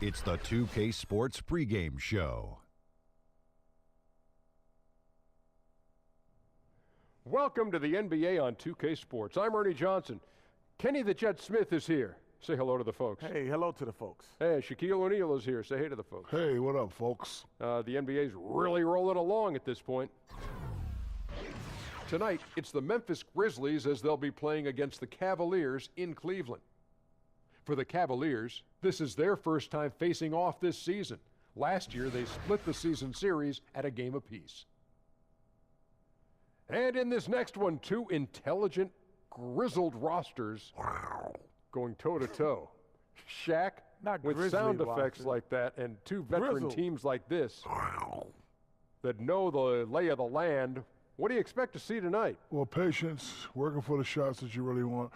It's the 2K Sports pregame show. Welcome to the NBA on 2K Sports. I'm Ernie Johnson. Kenny the Jet Smith is here. Say hello to the folks. Hey, hello to the folks. Hey, Shaquille O'Neal is here. Say hey to the folks. Hey, what up, folks? The NBA's really rolling along at this point. Tonight, it's the Memphis Grizzlies as they'll be playing against the Cavaliers in Cleveland. For the Cavaliers, this is their first time facing off this season. Last year, they split the season series at a game apiece. And in this next one, two intelligent, grizzled rosters going toe-to-toe. Shaq, Not with grizzly sound effects rosters. like that, and two veteran Grizzled. teams like this that know the lay of the land. What do you expect to see tonight? Well, patience, working for the shots that you really want.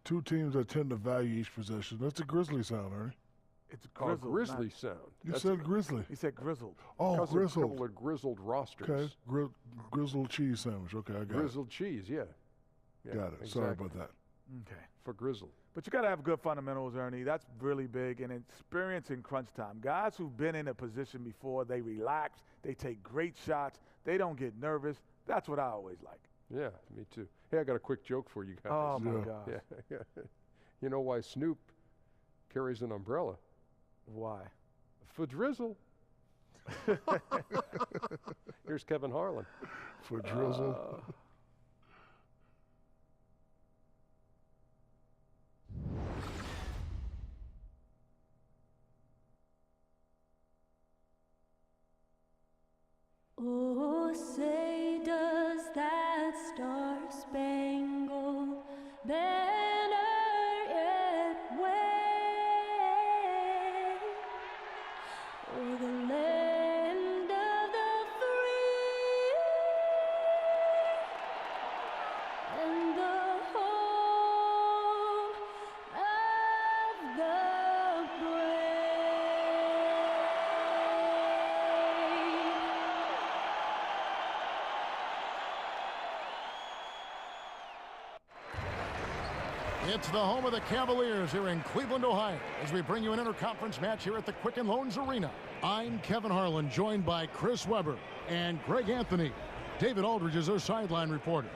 Two teams that tend to value each possession. That's a Grizzly sound, Ernie. It's Oh, grizzled. grizzly not- sound. You That's said Grizzly. He said grizzled. Oh, because of a grizzled. couple of grizzled rosters. Okay, grizzled cheese sandwich. Okay, I got Grizzled cheese, yeah. it. Got it. Sorry about that. Okay. For grizzled. But you got to have good fundamentals, Ernie. That's really big. And experience in crunch time. Guys who've been in a position before, they relax. They take great shots. They don't get nervous. That's what I always like. Yeah, me too. Hey, I got a quick joke for you guys. Oh, my Yeah. gosh. Yeah. You know why Snoop carries an umbrella? Why? For drizzle. Here's Kevin Harlan. For drizzle. Oh, say does that star-spangled banner yet wave o'er the land of the free and the home of the brave? It's the home of the Cavaliers here in Cleveland, Ohio, as we bring you an interconference match here at the Quicken Loans Arena. I'm Kevin Harlan, joined by Chris Webber and Greg Anthony. David Aldridge is our sideline reporter.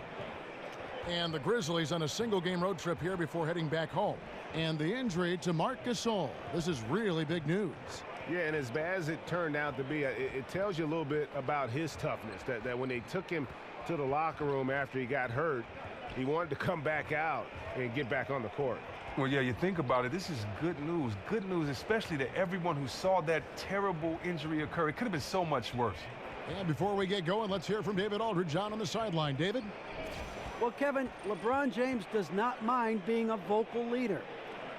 And the Grizzlies on a single-game road trip here before heading back home. And the injury to Marc Gasol. This is really big news. Yeah, and as bad as it turned out to be, it tells you a little bit about his toughness, that when they took him to the locker room after he got hurt, he wanted to come back out and get back on the court. Well, yeah, you think about it, this is good news. Good news, especially to everyone who saw that terrible injury occur. It could have been so much worse. And before we get going, let's hear from David Aldridge on the sideline. David? Well, Kevin, LeBron James does not mind being a vocal leader.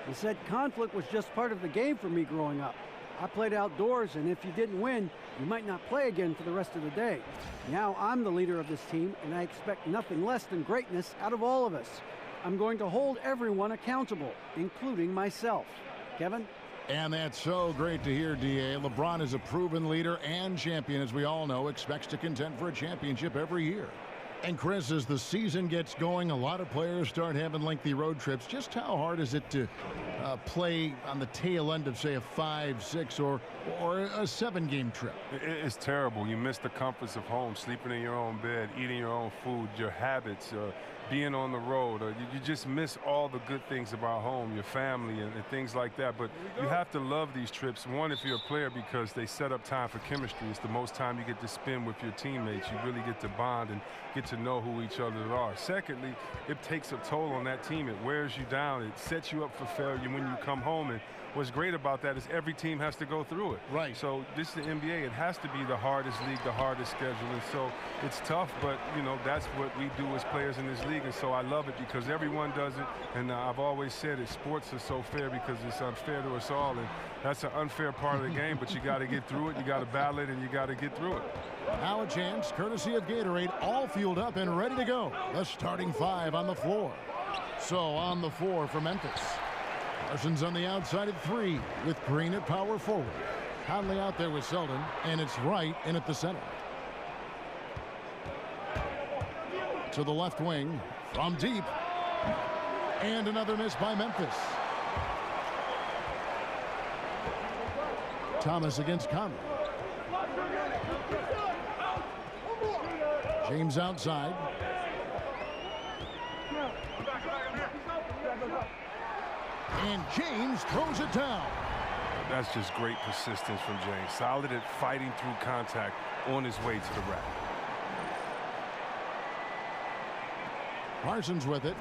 He said conflict was just part of the game for me growing up. I played outdoors, and if you didn't win, you might not play again for the rest of the day. Now I'm the leader of this team, and I expect nothing less than greatness out of all of us. I'm going to hold everyone accountable, including myself. Kevin? And that's so great to hear, D.A. LeBron is a proven leader and champion, as we all know, expects to contend for a championship every year. And Chris, as the season gets going, a lot of players start having lengthy road trips. Just how hard is it to play on the tail end of, say, a 5, 6, or a 7-game trip? It's terrible. You miss the comforts of home, sleeping in your own bed, eating your own food, your habits, being on the road. You just miss all the good things about home, your family, and things like that. But you have to love these trips. One, if you're a player, because they set up time for chemistry. It's the most time you get to spend with your teammates. You really get to bond and get to know who each other are. Secondly, it takes a toll on that team. It wears you down. It sets you up for failure when you come home. And what's great about that is every team has to go through it. Right. So this is the NBA. It has to be the hardest league, the hardest schedule. And so it's tough, but, you know, that's what we do as players in this league. And so I love it because everyone does it. And I've always said it, sports are so fair because it's unfair to us all. And that's an unfair part of the game, but you got to get through it. You got to battle it, and you got to get through it. Now a chance, courtesy of Gatorade, all fueled up and ready to go. The starting 5 on the floor. So on the floor for Memphis. Parsons on the outside at 3 with Green at power forward. Conley out there with Selden, and it's Wright in at the center. To the left wing from deep. And another miss by Memphis. Thomas against Conley. James outside. And James throws it down. That's just great persistence from James. Solid at fighting through contact on his way to the rack. Parsons with it.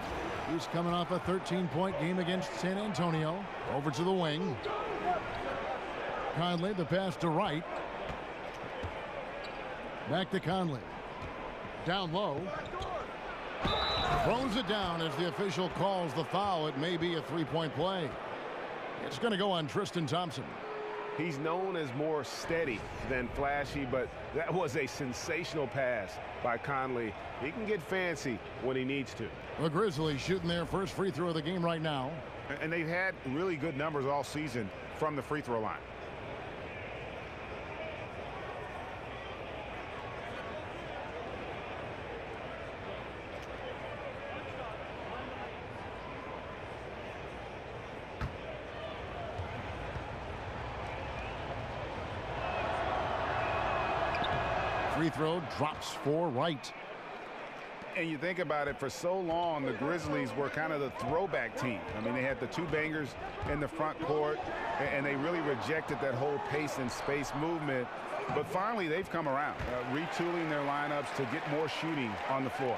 He's coming off a 13-point game against San Antonio. Over to the wing. Conley, the pass to Wright. Back to Conley. Down low. Throws it down as the official calls the foul. It may be a three-point play. It's going to go on Tristan Thompson. He's known as more steady than flashy, but that was a sensational pass by Conley. He can get fancy when he needs to. The Grizzlies shooting their first free throw of the game right now. And they've had really good numbers all season from the free throw line. Free throw drops for Wright. And you think about it, for so long, the Grizzlies were kind of the throwback team. I mean, they had the two bangers in the front court, and they really rejected that whole pace and space movement. But finally, they've come around, retooling their lineups to get more shooting on the floor.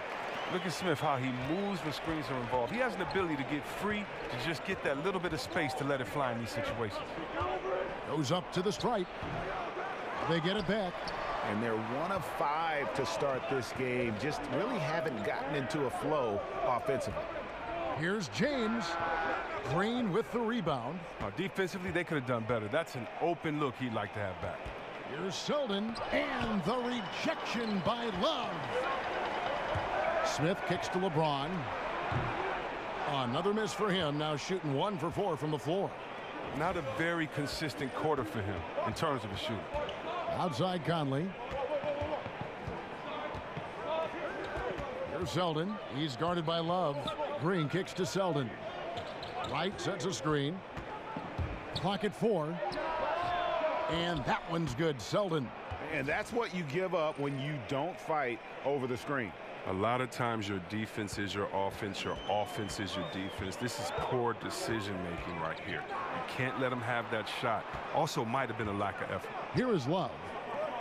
Look at Smith, how he moves when screens are involved. He has an ability to get free, to just get that little bit of space to let it fly in these situations. Goes up to the stripe. They get it back. And they're 1 of 5 to start this game. Just really haven't gotten into a flow offensively. Here's James. Green with the rebound. Defensively, they could have done better. That's an open look he'd like to have back. Here's Selden. And the rejection by Love. Smith kicks to LeBron. Another miss for him. Now shooting 1 for 4 from the floor. Not a very consistent quarter for him in terms of his shooting. Outside Conley. Here's Selden. He's guarded by Love. Green kicks to Selden. Wright sets a screen. Clock at 4. And that one's good. Selden. And that's what you give up when you don't fight over the screen. A lot of times your defense is your offense is your defense. This is poor decision-making right here. You can't let them have that shot. Also might have been a lack of effort. Here is Love.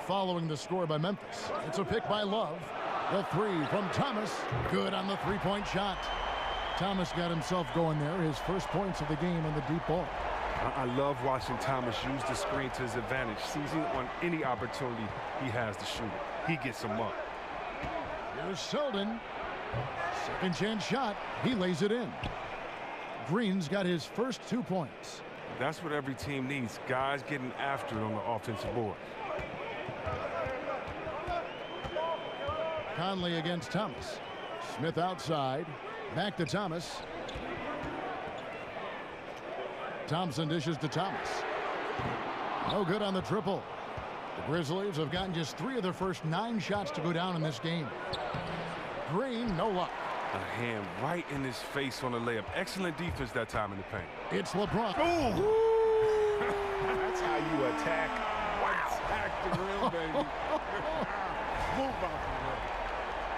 Following the score by Memphis. It's a pick by Love. The three from Thomas. Good on the three-point shot. Thomas got himself going there. His first points of the game on the deep ball. I love watching Thomas use the screen to his advantage, seizing on any opportunity he has to shoot it. He gets them up. Here's Selden. Second chance shot. He lays it in. Green's got his first 2 points. That's what every team needs. Guys getting after it on the offensive board. Conley against Thomas. Smith outside. Back to Thomas. Thompson dishes to Thomas. No good on the triple. The Grizzlies have gotten just 3 of their first 9 shots to go down in this game. Green, no luck. A hand right in his face on the layup. Excellent defense that time in the paint. It's LeBron. Ooh. That's how you attack. Wow. Attack the rim, baby. Move out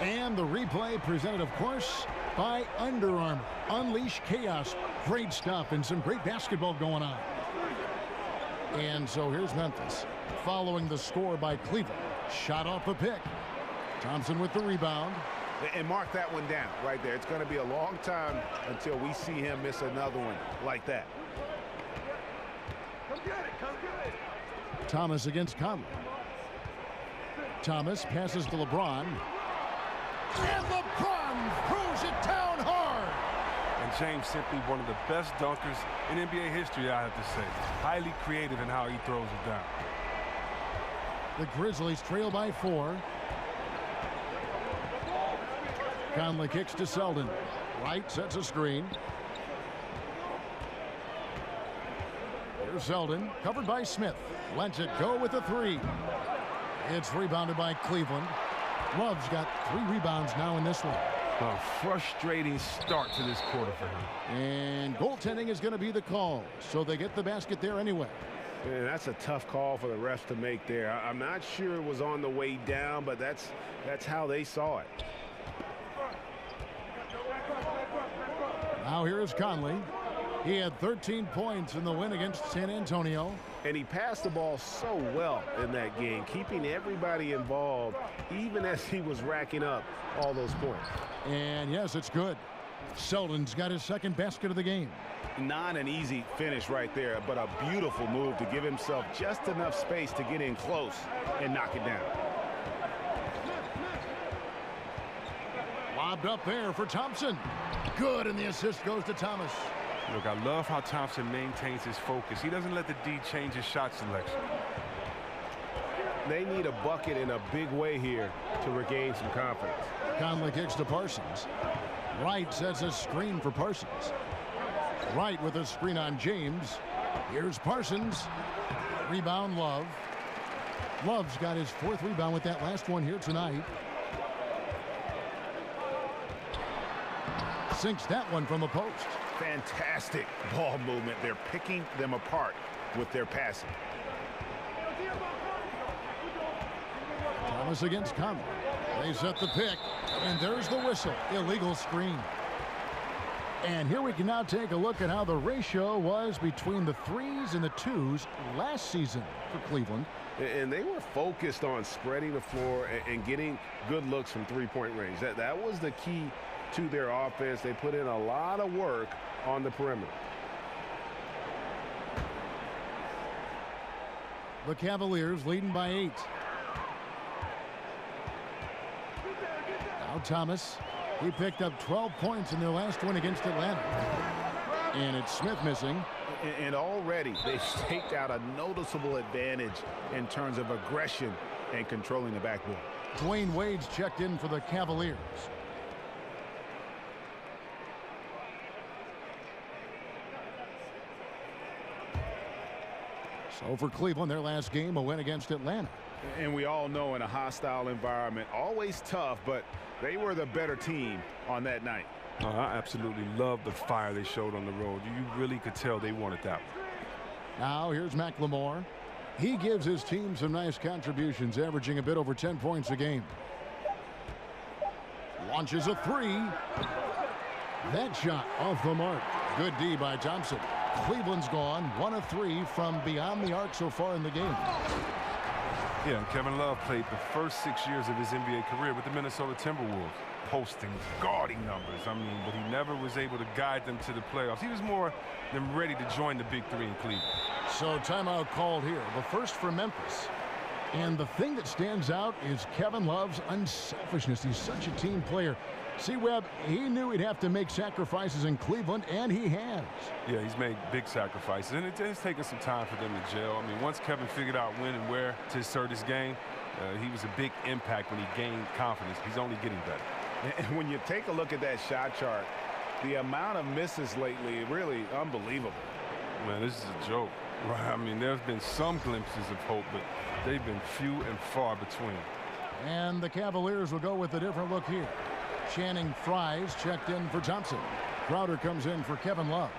the rim. And the replay presented, of course, by Under Armour. Unleash chaos. Great stuff and some great basketball going on. And so here's Memphis. Following the score by Cleveland. Shot off the pick. Thompson with the rebound. And mark that one down right there. It's going to be a long time until we see him miss another one like that. Come get it. Come get it. Thomas against Conley. Thomas passes to LeBron. And LeBron throws it down hard. And James simply one of the best dunkers in NBA history, I have to say. Highly creative in how he throws it down. The Grizzlies trail by 4. Conley kicks to Selden. Wright sets a screen. Here's Selden, covered by Smith. Lets it go with a 3. It's rebounded by Cleveland. Love's got 3 rebounds now in this one. A frustrating start to this quarter for him. And goaltending is going to be the call, so they get the basket there anyway. And that's a tough call for the refs to make there. I'm not sure it was on the way down, but that's how they saw it. Now here is Conley. He had 13 points in the win against San Antonio. And he passed the ball so well in that game, keeping everybody involved, even as he was racking up all those points. And yes, it's good. Selden's got his second basket of the game. Not an easy finish right there, but a beautiful move to give himself just enough space to get in close and knock it down. Lobbed up there for Thompson. Good, and the assist goes to Thomas. Look, I love how Thompson maintains his focus. He doesn't let the D change his shot selection. They need a bucket in a big way here to regain some confidence. Conley kicks to Parsons. Wright sets a screen for Parsons. Wright with a screen on James. Here's Parsons. Rebound, Love. Love's got his 4th rebound with that last one here tonight. Sinks that one from the post. Fantastic ball movement. They're picking them apart with their passing. Thomas against Conley. They set the pick, and there's the whistle. Illegal screen. And here we can now take a look at how the ratio was between the 3s and the 2s last season for Cleveland. And they were focused on spreading the floor and getting good looks from three-point range. That was the key to their offense. They put in a lot of work on the perimeter. The Cavaliers leading by 8. Now Thomas. He picked up 12 points in their last one against Atlanta. And it's Smith missing. And already they've staked out a noticeable advantage in terms of aggression and controlling the backboard. Dwayne Wade's checked in for the Cavaliers. So for Cleveland, their last game, a win against Atlanta. And we all know in a hostile environment, always tough, but they were the better team on that night. I absolutely love the fire they showed on the road. You really could tell they wanted that one. Now here's McLemore. He gives his team some nice contributions, averaging a bit over 10 points a game. Launches a 3. That shot off the mark. Good D by Thompson. Cleveland's gone 1 of 3 from beyond the arc so far in the game. Yeah, and Kevin Love played the first 6 years of his NBA career with the Minnesota Timberwolves, posting guarding numbers. I mean, but he never was able to guide them to the playoffs. He was more than ready to join the Big Three in Cleveland. So timeout called here, the first for Memphis. And the thing that stands out is Kevin Love's unselfishness. He's such a team player. See, Webb, he knew he'd have to make sacrifices in Cleveland, and he has. Yeah, he's made big sacrifices, and it's taken some time for them to gel. I mean, once Kevin figured out when and where to assert his game, he was a big impact when he gained confidence. He's only getting better. And when you take a look at that shot chart, the amount of misses lately, really unbelievable. Man, this is a joke. Right? I mean, there's been some glimpses of hope, but they've been few and far between. And the Cavaliers will go with a different look here. Channing Frye's checked in for Thompson. Crowder comes in for Kevin Love.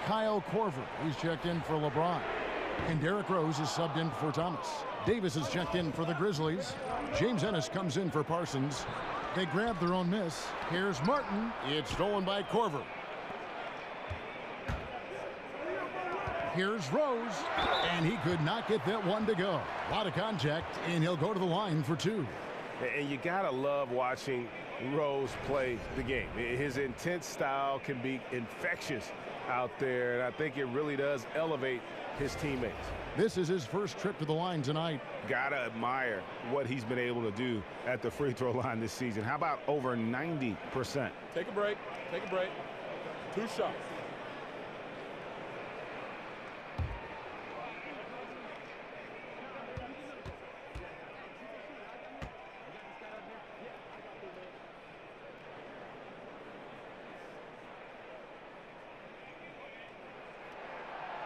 Kyle Korver, he's checked in for LeBron. And Derrick Rose is subbed in for Thomas. Davis is checked in for the Grizzlies. James Ennis comes in for Parsons. They grab their own miss. Here's Martin. It's stolen by Korver. Here's Rose, and he could not get that one to go. A lot of contact, and he'll go to the line for 2. And you gotta love watching Rose play the game. His intense style can be infectious out there, and I think it really does elevate his teammates. This is his first trip to the line tonight. Gotta admire what he's been able to do at the free throw line this season. How about over 90%? Take a break. Take a break. 2 shots.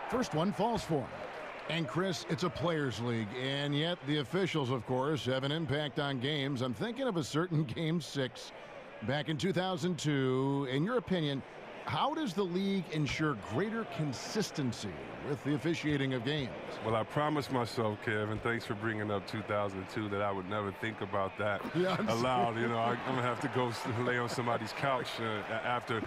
First one falls for him. And Chris, it's a players' league, and yet the officials, of course, have an impact on games. I'm thinking of a certain Game 6 back in 2002. In your opinion, How does the league ensure greater consistency with the officiating of games? Well, I promised myself, Kevin, thanks for bringing up 2002, that I would never think about that aloud. You know, I'm going to have to go lay on somebody's couch after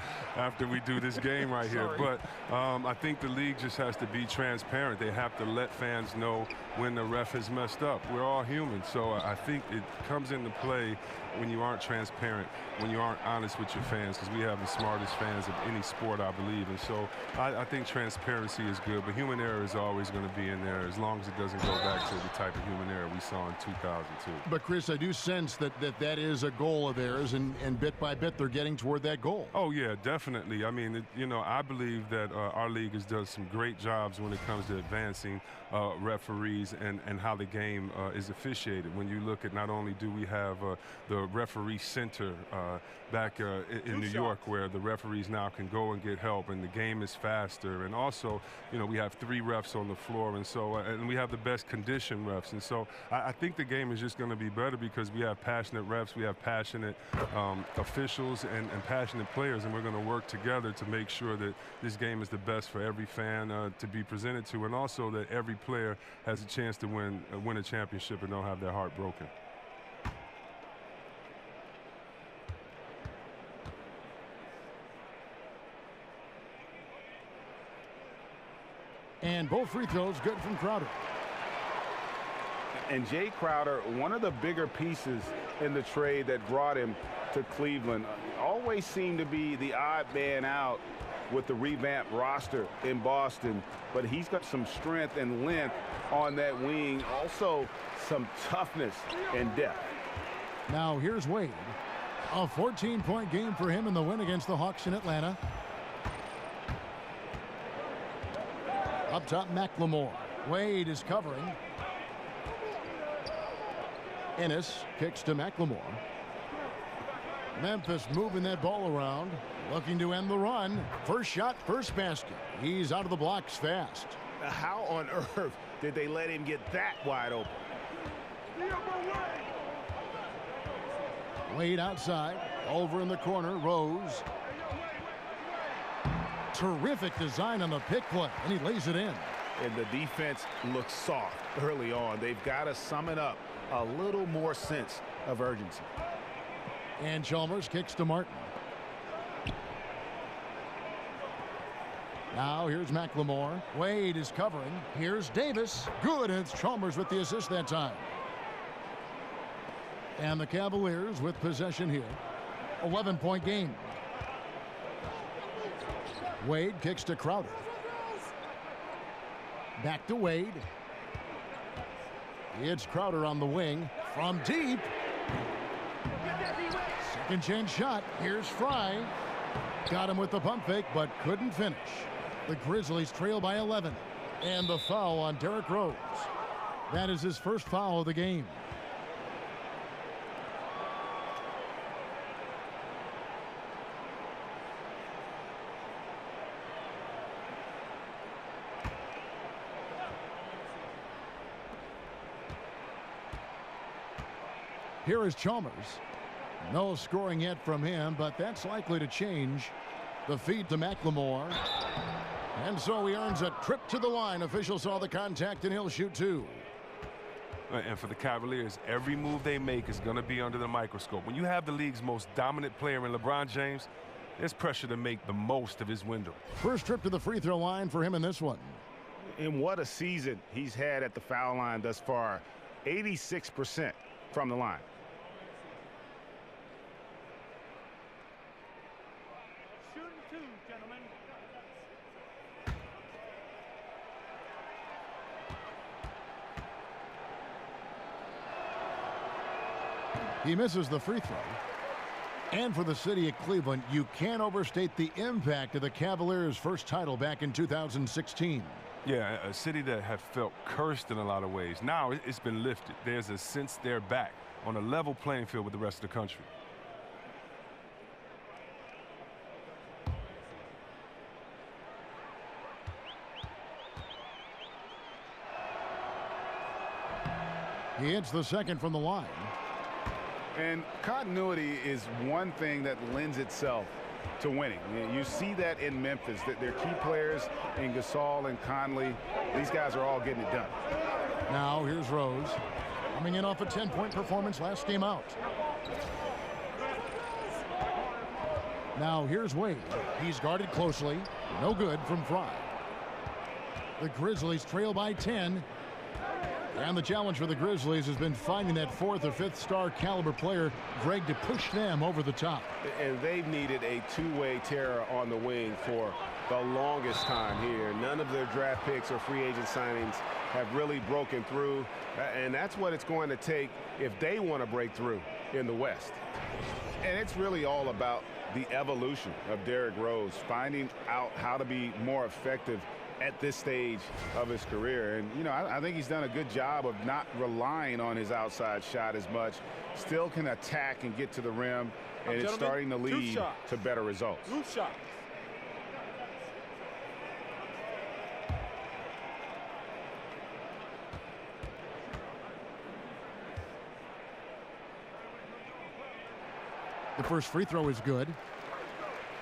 we do this game right here. But I think the league just has to be transparent. They have to let fans know when the ref has messed up. We're all human, so I think it comes into play when you aren't transparent, when you aren't honest with your fans, because we have the smartest fans of any sport, I believe. And so I think transparency is good, but human error is always going to be in there as long as it doesn't go back to the type of human error we saw in 2002. But, Chris, I do sense that is a goal of theirs, and bit by bit they're getting toward that goal. Oh, yeah, definitely. I mean, you know, I believe that our league has done some great jobs when it comes to advancing referees and how the game is officiated. When you look at, not only do we have the referee center back in New York, where the referees now can go and get help, and the game is faster, and also, you know, we have 3 refs on the floor, and so and we have the best condition refs, and so I think the game is just going to be better because we have passionate refs, we have passionate officials, and passionate players, and we're going to work together to make sure that this game is the best for every fan to be presented to, and also that every player has a chance to win a championship and don't have their heart broken. And both free throws good from Crowder. And Jay Crowder, one of the bigger pieces in the trade that brought him to Cleveland, always seemed to be the odd man out with the revamped roster in Boston, but he's got some strength and length on that wing, also some toughness and depth. Now here's Wade. A 14-point game for him in the win against the Hawks in Atlanta. Up top, McLemore. Wade is covering. Ennis kicks to McLemore. Memphis moving that ball around, looking to end the run. First shot, first basket. He's out of the blocks fast. How on earth did they let him get that wide open? Wade outside, over in the corner, Rose. Terrific design on the pick play, and he lays it in. And the defense looks soft early on. They've got to sum it up. A little more sense of urgency. And Chalmers kicks to Martin. Now here's McLemore. Wade is covering. Here's Davis. Good, and it's Chalmers with the assist that time. And the Cavaliers with possession here. 11-point game. Wade kicks to Crowder. Back to Wade. It's Crowder on the wing from deep. Second chance shot. Here's Fry. Got him with the pump fake, but couldn't finish. The Grizzlies trail by 11. And the foul on Derrick Rose. That is his first foul of the game. Here is Chalmers. No scoring yet from him, but that's likely to change. The feed to McLemore. And so he earns a trip to the line. Officials saw the contact, and he'll shoot 2. And for the Cavaliers, every move they make is going to be under the microscope. When you have the league's most dominant player in LeBron James, there's pressure to make the most of his window. First trip to the free throw line for him in this one. And what a season he's had at the foul line thus far. 86% from the line. He misses the free throw. And for the city of Cleveland, you can't overstate the impact of the Cavaliers' first title back in 2016. Yeah, a city that had felt cursed in a lot of ways. Now it's been lifted. There's a sense they're back on a level playing field with the rest of the country. He hits the second from the line. And continuity is one thing that lends itself to winning. You see that in Memphis, that their key players in Gasol and Conley, these guys are all getting it done. Now here's Rose, coming in off a 10-point performance last game out. Now here's Wade. He's guarded closely. No good from Fry. The Grizzlies trail by 10. And the challenge for the Grizzlies has been finding that 4th or 5th star caliber player, Greg, to push them over the top. And they've needed a two-way terror on the wing for the longest time here. None of their draft picks or free agent signings have really broken through. And that's what it's going to take if they want to break through in the West. And it's really all about the evolution of Derrick Rose, finding out how to be more effective at this stage of his career. And, you know, I think he's done a good job of not relying on his outside shot as much. Still can attack and get to the rim, and it's starting to lead to better results. Two shots. The first free throw is good.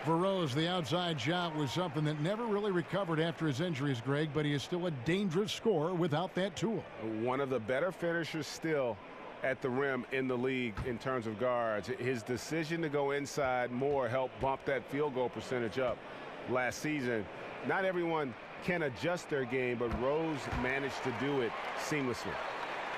For Rose, the outside shot was something that never really recovered after his injuries, Greg, but he is still a dangerous scorer without that tool. One of the better finishers still at the rim in the league in terms of guards. His decision to go inside more helped bump that field goal percentage up last season. Not everyone can adjust their game, but Rose managed to do it seamlessly.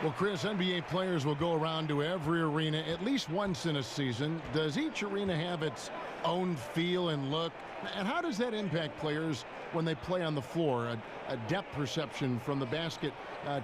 Well, Chris, NBA players will go around to every arena at least once in a season. Does each arena have its own feel and look? And how does that impact players when they play on the floor? A depth perception from the basket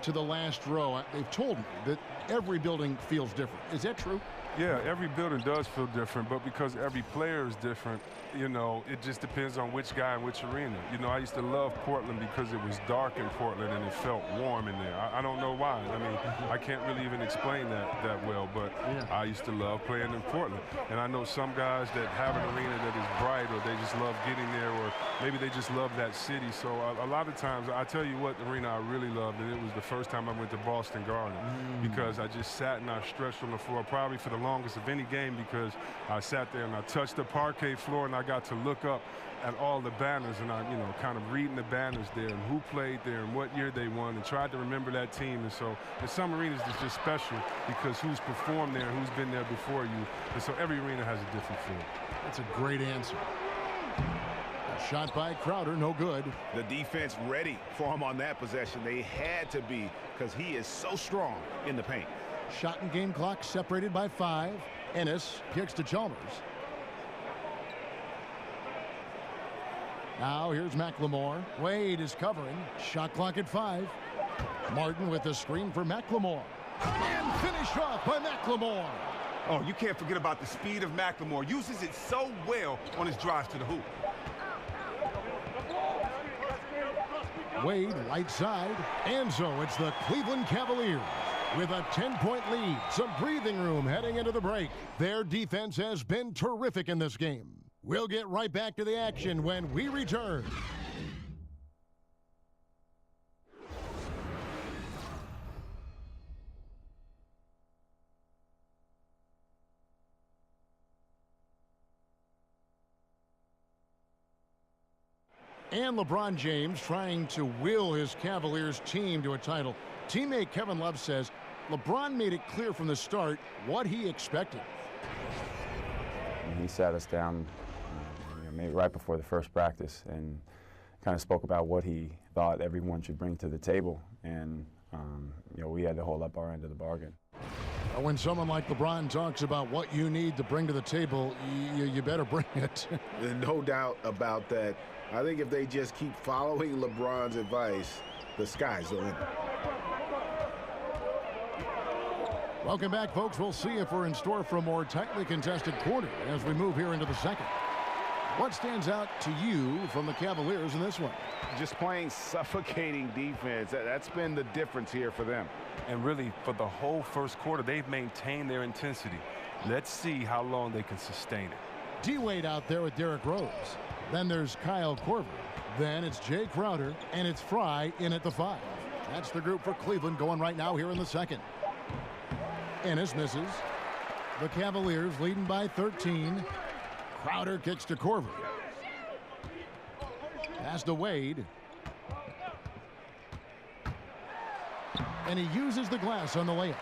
to the last row. They've told me that every building feels different. Is that true? Yeah, every building does feel different, but because every player is different, you know, it just depends on which guy and which arena. You know, I used to love Portland because it was dark in Portland and it felt warm in there. I don't know why. I mean, I can't really even explain that well, but I used to love playing in Portland. And I know some guys that have an arena that is bright, or they just love getting there, or maybe they just love that city. So a lot of times, I tell you what arena I really loved, and it was the first time I went to Boston Garden because I just sat and I stretched on the floor probably for the longest of any game, because I sat there and I touched the parquet floor and I got to look up at all the banners, and I, you know, kind of reading the banners there and who played there and what year they won, and tried to remember that team. And so in some arenas it's just special because who's performed there, who's been there before you, and so every arena has a different feel. That's a great answer. A shot by Crowder, no good. The defense ready for him on that possession. They had to be, because he is so strong in the paint. Shot and game clock separated by 5. Ennis kicks to Chalmers. Now here's McLemore. Wade is covering. Shot clock at 5. Martin with the screen for McLemore. And finished off by McLemore. Oh, you can't forget about the speed of McLemore. Uses it so well on his drives to the hoop. Wade right side. And so it's the Cleveland Cavaliers with a 10-point lead. Some breathing room heading into the break. Their defense has been terrific in this game. We'll get right back to the action when we return. And LeBron James trying to will his Cavaliers team to a title. Teammate Kevin Love says LeBron made it clear from the start what he expected. He sat us down maybe right before the first practice and kind of spoke about what he thought everyone should bring to the table. And, we had to hold up our end of the bargain. When someone like LeBron talks about what you need to bring to the table, you better bring it. No doubt about that. I think if they just keep following LeBron's advice, the sky's the limit. Welcome back, folks. We'll see if we're in store for a more tightly contested quarter as we move here into the second. What stands out to you from the Cavaliers in this one? Just playing suffocating defense. That's been the difference here for them. And really, for the whole first quarter, they've maintained their intensity. Let's see how long they can sustain it. D-Wade out there with Derrick Rose. Then there's Kyle Korver. Then it's Jay Crowder, and it's Fry in at the 5. That's the group for Cleveland going right now here in the second. Ennis misses. The Cavaliers leading by 13. Crowder kicks to Corver. Pass to Wade. And he uses the glass on the layup.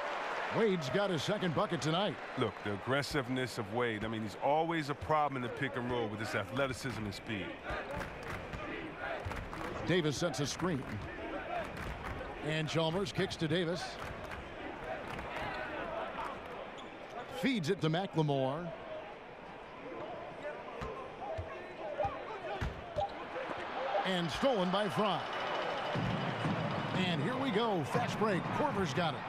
Wade's got his second bucket tonight. Look, the aggressiveness of Wade. I mean, he's always a problem in the pick and roll with his athleticism and speed. Davis sets a screen. And Chalmers kicks to Davis. Feeds it to McLemore. And stolen by Fry. And here we go. Fast break. Corver's got it.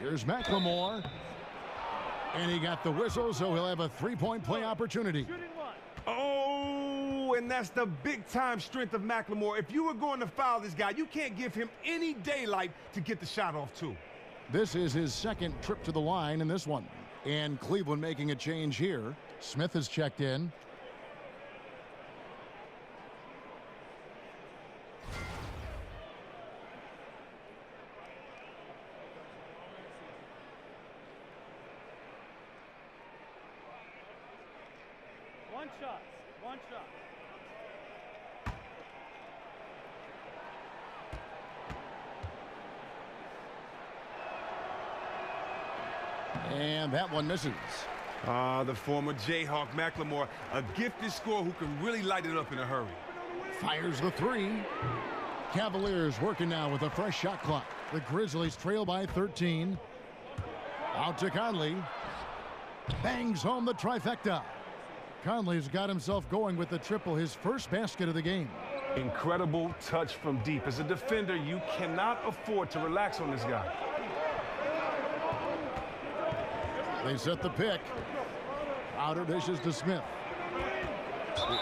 Here's McLemore. And he got the whistle, so he'll have a three-point play opportunity. Oh, and that's the big-time strength of McLemore. If you were going to foul this guy, you can't give him any daylight to get the shot off, too. This is his second trip to the line in this one. And Cleveland making a change here. Smith has checked in. One shot. And that one misses. The former Jayhawk McLemore, a gifted scorer who can really light it up in a hurry. Fires the three. Cavaliers working now with a fresh shot clock. The Grizzlies trail by 13. Out to Conley. Bangs home the trifecta. Conley's got himself going with the triple, his first basket of the game. Incredible touch from deep. As a defender, you cannot afford to relax on this guy. They set the pick. Outer dishes to Smith.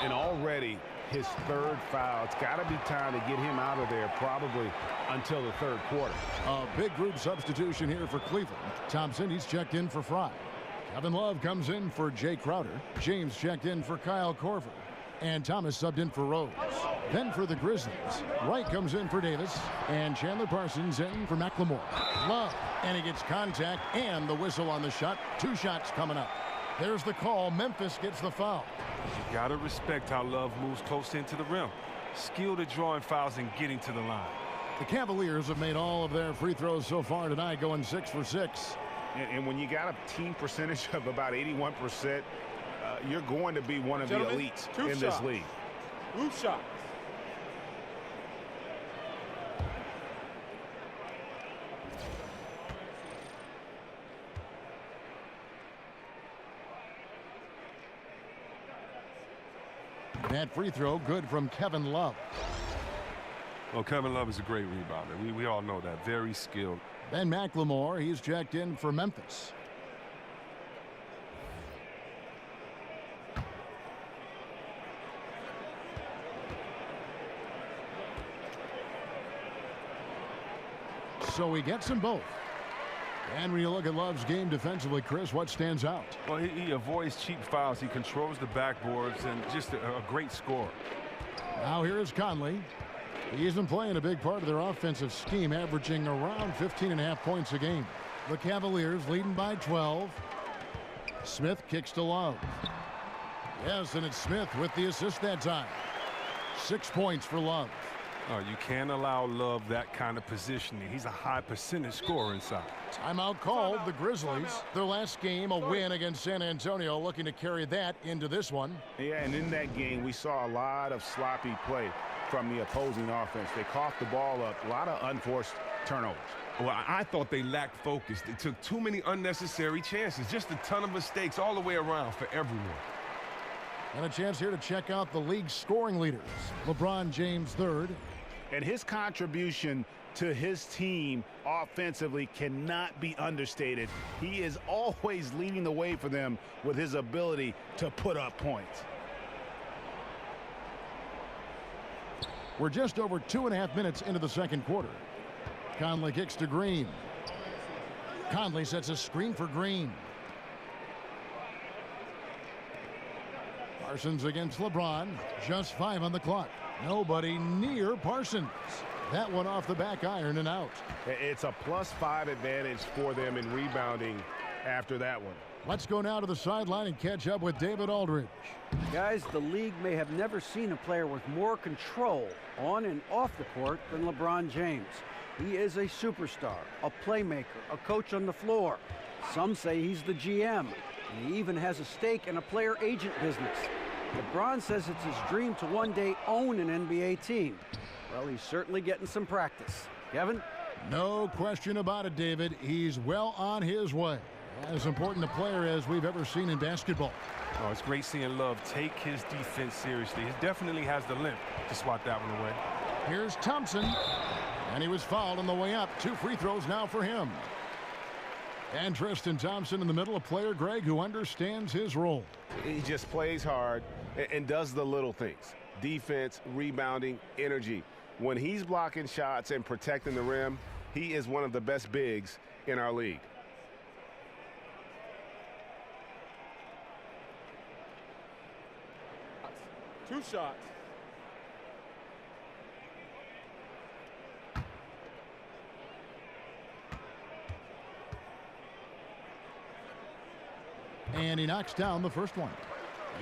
And already his third foul. It's got to be time to get him out of there probably until the third quarter. A big group substitution here for Cleveland. Thompson, he's checked in for Fry. Kevin Love comes in for Jay Crowder. James checked in for Kyle Korver. And Thomas subbed in for Rose. Then for the Grizzlies, Wright comes in for Davis. And Chandler Parsons in for McLemore. Love, and he gets contact and the whistle on the shot. 2 shots coming up. There's the call. Memphis gets the foul. You got to respect how Love moves close into the rim. Skilled at drawing fouls and getting to the line. The Cavaliers have made all of their free throws so far tonight, going 6 for 6. And when you got a team percentage of about 81%, you're going to be one of the elites in this league. Roof shot. That free throw good from Kevin Love. Well, Kevin Love is a great rebounder. We all know that. Very skilled. Ben McLemore, he's checked in for Memphis. So he gets them both. And when you look at Love's game defensively, Chris, what stands out? Well, he avoids cheap fouls. He controls the backboards and just a great scorer. Now here is Conley. He's been playing a big part of their offensive scheme, averaging around 15.5 points a game. The Cavaliers leading by 12. Smith kicks to Love. Yes, and it's Smith with the assist that time. 6 points for Love. Oh, you can't allow Love that kind of positioning. He's a high percentage scorer inside. Timeout called. The Grizzlies, their last game, a win against San Antonio, looking to carry that into this one. Yeah, and in that game, we saw a lot of sloppy play from the opposing offense. They coughed the ball up, a lot of unforced turnovers. Well, I thought they lacked focus. They took too many unnecessary chances. Just a ton of mistakes all the way around for everyone. And a chance here to check out the league's scoring leaders. LeBron James third. And his contribution to his team offensively cannot be understated. He is always leading the way for them with his ability to put up points. We're just over 2.5 minutes into the second quarter. Conley kicks to Green. Conley sets a screen for Green. Parsons against LeBron. Just 5 on the clock. Nobody near Parsons. That one off the back iron and out. It's a +5 advantage for them in rebounding after that one. Let's go now to the sideline and catch up with David Aldridge. Guys, the league may have never seen a player with more control on and off the court than LeBron James. He is a superstar, a playmaker, a coach on the floor. Some say he's the GM, and he even has a stake in a player agent business. LeBron says it's his dream to one day own an NBA team. Well, he's certainly getting some practice. Kevin? No question about it, David. He's well on his way. As important a player as we've ever seen in basketball. Oh, it's great seeing Love take his defense seriously. He definitely has the limp to swat that one away. Here's Thompson, and he was fouled on the way up. 2 free throws now for him. And Tristan Thompson in the middle, a player, Greg, who understands his role. He just plays hard and does the little things. Defense, rebounding, energy. When he's blocking shots and protecting the rim, he is one of the best bigs in our league. Two shots. And he knocks down the first one.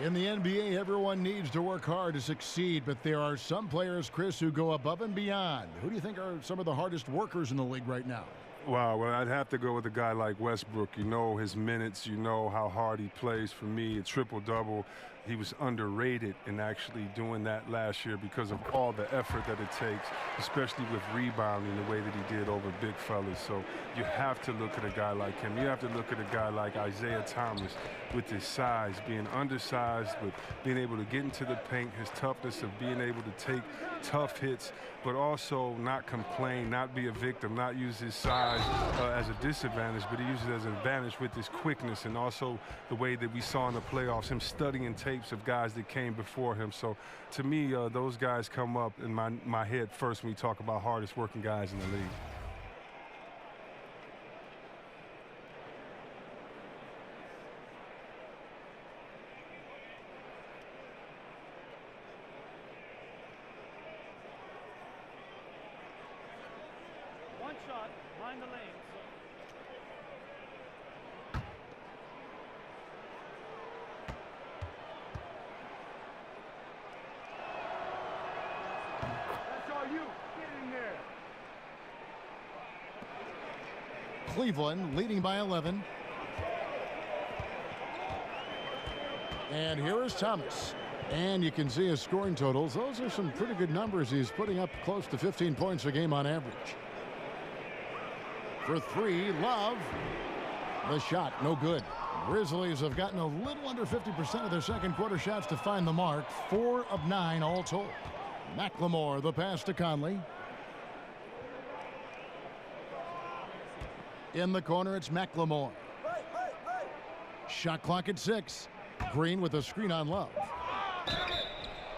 In the NBA, everyone needs to work hard to succeed, but there are some players, Chris, who go above and beyond. Who do you think are some of the hardest workers in the league right now? Wow, well, I'd have to go with a guy like Westbrook. You know his minutes, you know how hard he plays. For me, a triple-double. He was underrated in actually doing that last year because of all the effort that it takes, especially with rebounding the way that he did over big fellas. So you have to look at a guy like him. You have to look at a guy like Isaiah Thomas with his size, being undersized, but being able to get into the paint, his toughness of being able to take tough hits, but also not complain, not be a victim, not use his size as a disadvantage, but he uses it as an advantage with his quickness and also the way that we saw in the playoffs, him studying tapes of guys that came before him. So to me, those guys come up in my head first when you talk about hardest working guys in the league. One shot, mind the lanes. That's all you. Get in there. Cleveland leading by 11. And here is Thomas. And you can see his scoring totals. Those are some pretty good numbers. He's putting up close to 15 points a game on average. For 3, Love. The shot, no good. Grizzlies have gotten a little under 50% of their second quarter shots to find the mark. 4 of 9 all told. McLemore, the pass to Conley. In the corner, it's McLemore. Shot clock at 6. Green with a screen on Love.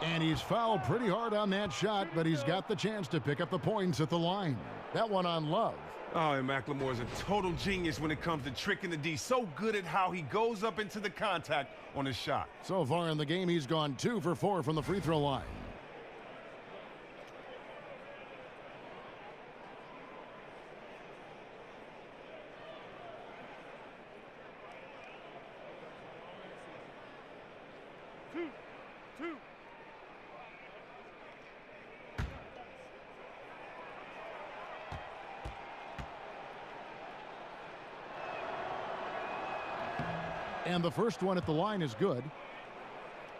And he's fouled pretty hard on that shot, but he's got the chance to pick up the points at the line. That one on Love. Oh, and McLemore is a total genius when it comes to tricking the D. So good at how he goes up into the contact on his shot. So far in the game, he's gone 2 for 4 from the free throw line. Two. And the first one at the line is good.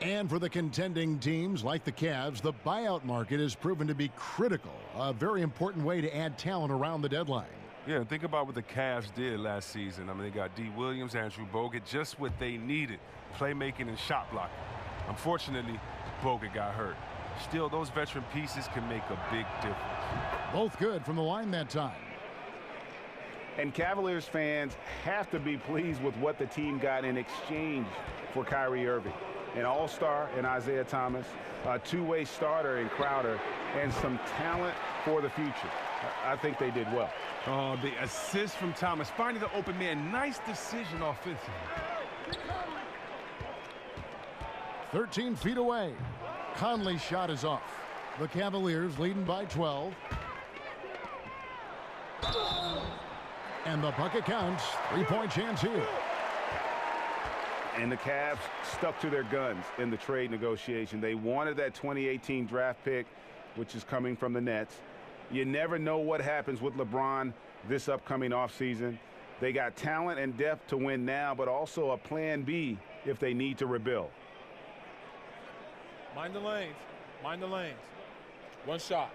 And for the contending teams like the Cavs, the buyout market has proven to be critical, a very important way to add talent around the deadline. Yeah, think about what the Cavs did last season. I mean, they got D. Williams, Andrew Bogut, just what they needed, playmaking and shot blocking. Unfortunately, Bogut got hurt. Still, those veteran pieces can make a big difference. Both good from the line that time. And Cavaliers fans have to be pleased with what the team got in exchange for Kyrie Irving. An all-star in Isaiah Thomas, a two-way starter in Crowder, and some talent for the future. I think they did well. Oh, the assist from Thomas, finding the open man. Nice decision offensively. 13 feet away. Conley's shot is off. The Cavaliers leading by 12. And the bucket counts. 3-point chance here. And the Cavs stuck to their guns in the trade negotiation. They wanted that 2018 draft pick, which is coming from the Nets. You never know what happens with LeBron this upcoming offseason. They got talent and depth to win now, but also a plan B if they need to rebuild. Mind the lanes. Mind the lanes. One shot.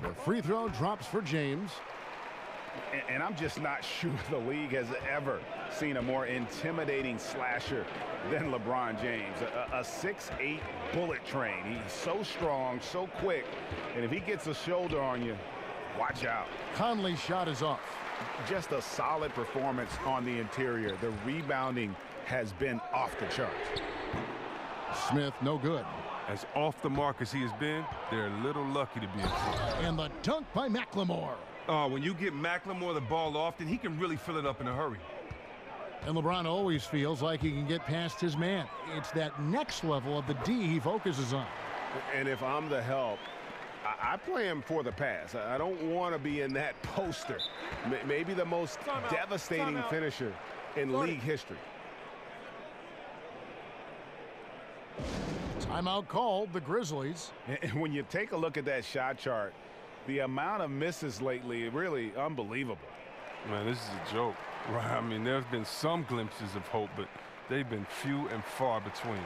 The free throw drops for James. And I'm just not sure the league has ever seen a more intimidating slasher than LeBron James. A 6'8" bullet train. He's so strong, so quick. And if he gets a shoulder on you, watch out. Conley's shot is off. Just a solid performance on the interior. The rebounding has been off the charts. Smith, no good. As off the mark as he has been, they're a little lucky to be in front. And the dunk by McLemore. When you get McLemore the ball often, he can really fill it up in a hurry. And LeBron always feels like he can get past his man. It's that next level of the D he focuses on. And if I'm the help, I play him for the pass. I don't want to be in that poster. Maybe the most devastating finisher in league history. Timeout called, the Grizzlies. And when you take a look at that shot chart, the amount of misses lately, really unbelievable. Man, this is a joke. Right? I mean, there's been some glimpses of hope, but they've been few and far between.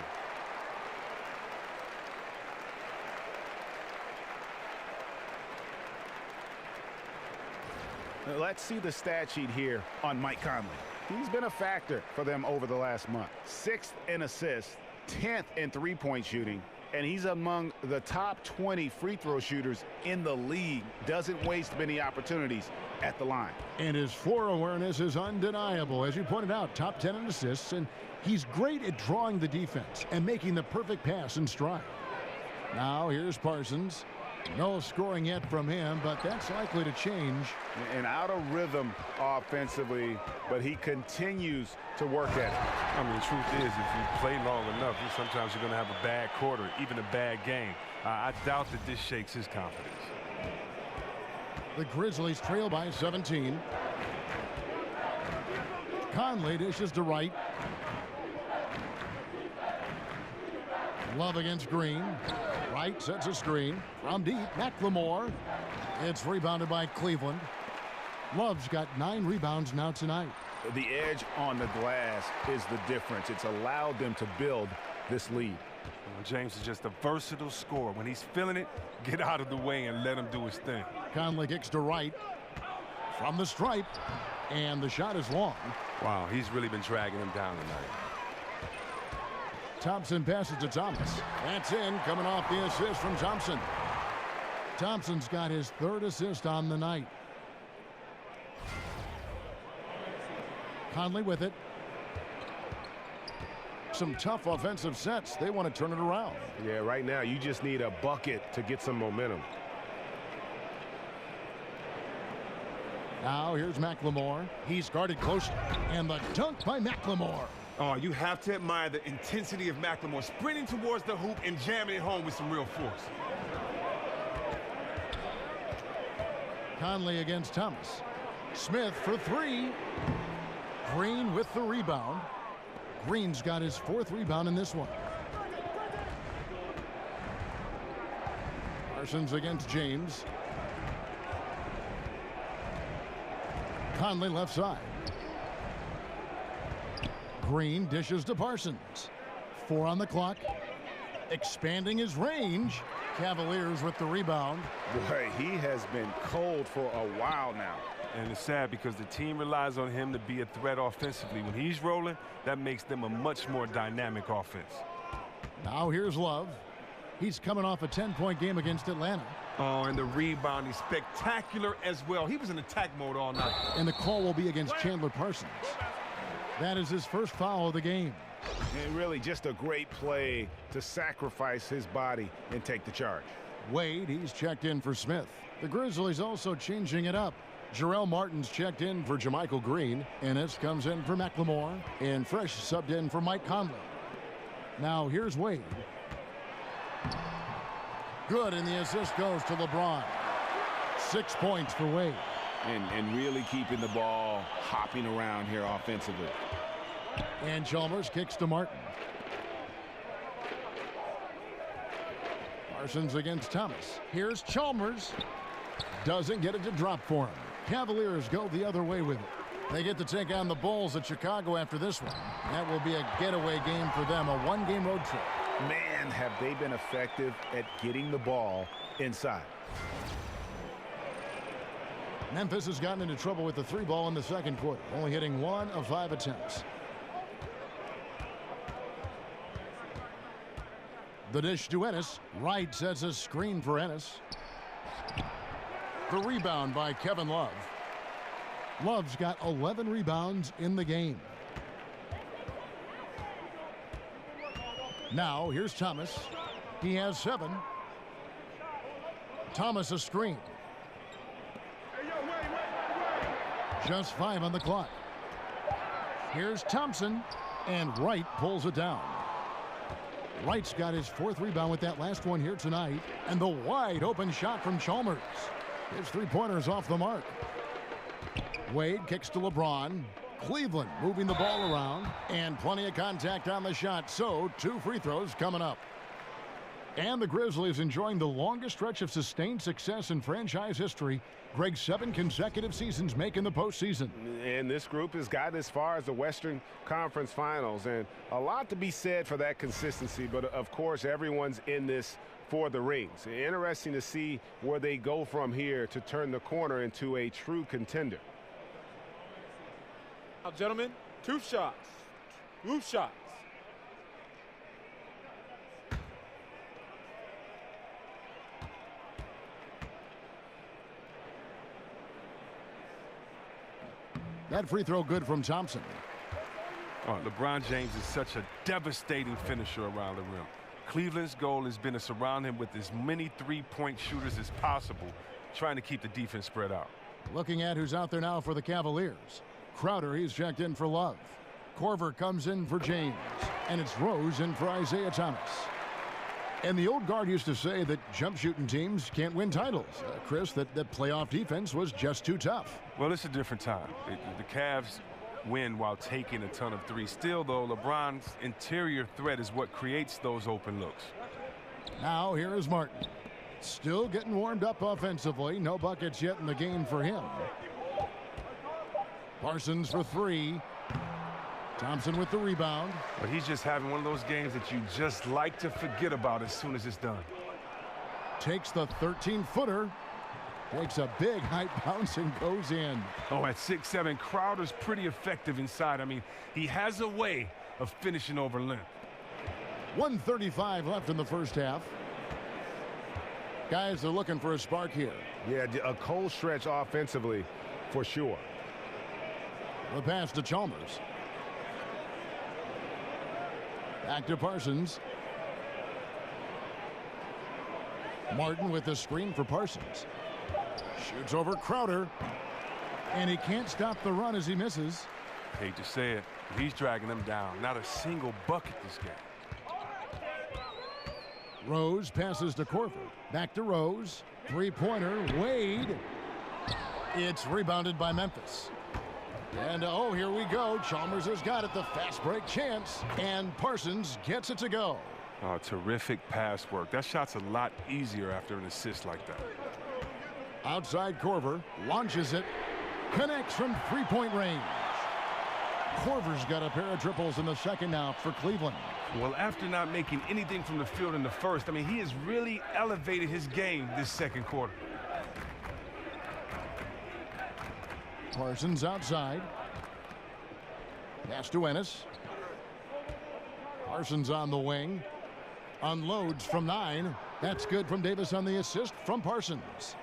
Let's see the stat sheet here on Mike Conley. He's been a factor for them over the last month. 6th in assists, 10th in three-point shooting, and he's among the top 20 free throw shooters in the league. Doesn't waste many opportunities at the line. And his floor awareness is undeniable. As you pointed out, top 10 in assists, and he's great at drawing the defense and making the perfect pass in stride. Now here's Parsons. No scoring yet from him, but that's likely to change. And out of rhythm offensively, but he continues to work at it. I mean, the truth is, if you play long enough, sometimes you're going to have a bad quarter, even a bad game. I doubt that this shakes his confidence. The Grizzlies trail by 17. Conley dishes to Wright. Love against Green. Wright sets a screen from deep. McLemore. It's rebounded by Cleveland. Love's got 9 rebounds now tonight. The edge on the glass is the difference. It's allowed them to build this lead. James is just a versatile scorer. When he's feeling it, get out of the way and let him do his thing. Conley kicks to Wright from the stripe, and the shot is long. Wow, he's really been dragging him down tonight. Thompson passes to Thomas. That's in, coming off the assist from Thompson. Thompson's got his 3rd assist on the night. Conley with it. Some tough offensive sets. They want to turn it around. Yeah, right now you just need a bucket to get some momentum. Now here's McLemore. He's guarded close, and the dunk by McLemore. Oh, you have to admire the intensity of McLemore sprinting towards the hoop and jamming it home with some real force. Conley against Thomas. Smith for 3. Green with the rebound. Green's got his 4th rebound in this one. Parsons against James. Conley left side. Green dishes to Parsons. 4 on the clock. Expanding his range. Cavaliers with the rebound. Boy, he has been cold for a while now. And it's sad because the team relies on him to be a threat offensively. When he's rolling, that makes them a much more dynamic offense. Now here's Love. He's coming off a 10-point game against Atlanta. Oh, and the rebound is spectacular as well. He was in attack mode all night. And the call will be against Chandler Parsons. That is his first foul of the game. And really just a great play to sacrifice his body and take the charge. Wade, he's checked in for Smith. The Grizzlies also changing it up. Jarrell Martin's checked in for Jermichael Green. Ennis comes in for McLemore. And Fresh subbed in for Mike Conley. Now here's Wade. Good, and the assist goes to LeBron. 6 points for Wade. And really keeping the ball hopping around here offensively. And Chalmers kicks to Martin. Parsons against Thomas. Here's Chalmers. Doesn't get it to drop for him. Cavaliers go the other way with it. They get to take on the Bulls at Chicago after this one. That will be a getaway game for them, a one-game road trip. Man, have they been effective at getting the ball inside. Memphis has gotten into trouble with the 3-ball in the second quarter, only hitting 1 of 5 attempts. The dish to Ennis. Wright sets a screen for Ennis. The rebound by Kevin Love. Love's got 11 rebounds in the game. Now here's Thomas. He has 7. Thomas a screen. Just 5 on the clock. Here's Thompson, and Wright pulls it down. Wright's got his 4th rebound with that last one here tonight, and the wide open shot from Chalmers. His 3-pointers off the mark. Wade kicks to LeBron. Cleveland moving the ball around, and plenty of contact on the shot, so 2 free throws coming up. And the Grizzlies enjoying the longest stretch of sustained success in franchise history. Greg, 7 consecutive seasons making the postseason. And this group has gotten as far as the Western Conference Finals, and a lot to be said for that consistency, but of course everyone's in this for the rings. Interesting to see where they go from here to turn the corner into a true contender. Now, gentlemen, 2 shots. 2 shots. That free throw good from Thompson. Oh, LeBron James is such a devastating finisher around the rim. Cleveland's goal has been to surround him with as many 3-point shooters as possible, trying to keep the defense spread out. Looking at who's out there now for the Cavaliers. Crowder, he's checked in for Love. Korver comes in for James. And it's Rose in for Isaiah Thomas. And the old guard used to say that jump shooting teams can't win titles. Chris, that playoff defense was just too tough. Well, it's a different time. The Cavs win while taking a ton of threes. Still, though, LeBron's interior threat is what creates those open looks. Now, here is Martin. Still getting warmed up offensively. No buckets yet in the game for him. Parsons for 3. Thompson with the rebound. But he's just having one of those games that you just like to forget about as soon as it's done. Takes the 13-footer. Takes a big high bounce and goes in. Oh, at 6'7", Crowder's pretty effective inside. I mean, he has a way of finishing over length. 1:35 left in the first half. Guys are looking for a spark here. Yeah, a cold stretch offensively for sure. The pass to Chalmers. Back to Parsons. Martin with the screen for Parsons. Shoots over Crowder. And he can't stop the run as he misses. Hate to say it, but he's dragging them down. Not a single bucket this game. Rose passes to Korver. Back to Rose. 3-pointer. Wade. It's rebounded by Memphis. And oh, here we go. Chalmers has got it. The fast break chance. And Parsons gets it to go. Oh, terrific pass work. That shot's a lot easier after an assist like that. Outside Korver. Launches it. Connects from 3-point range. Korver's got a pair of triples in the second now for Cleveland. Well, after not making anything from the field in the first, I mean, he has really elevated his game this second quarter. Parsons outside. Pass to Ennis. Parsons on the wing. Unloads from 9. That's good from Davis on the assist from Parsons.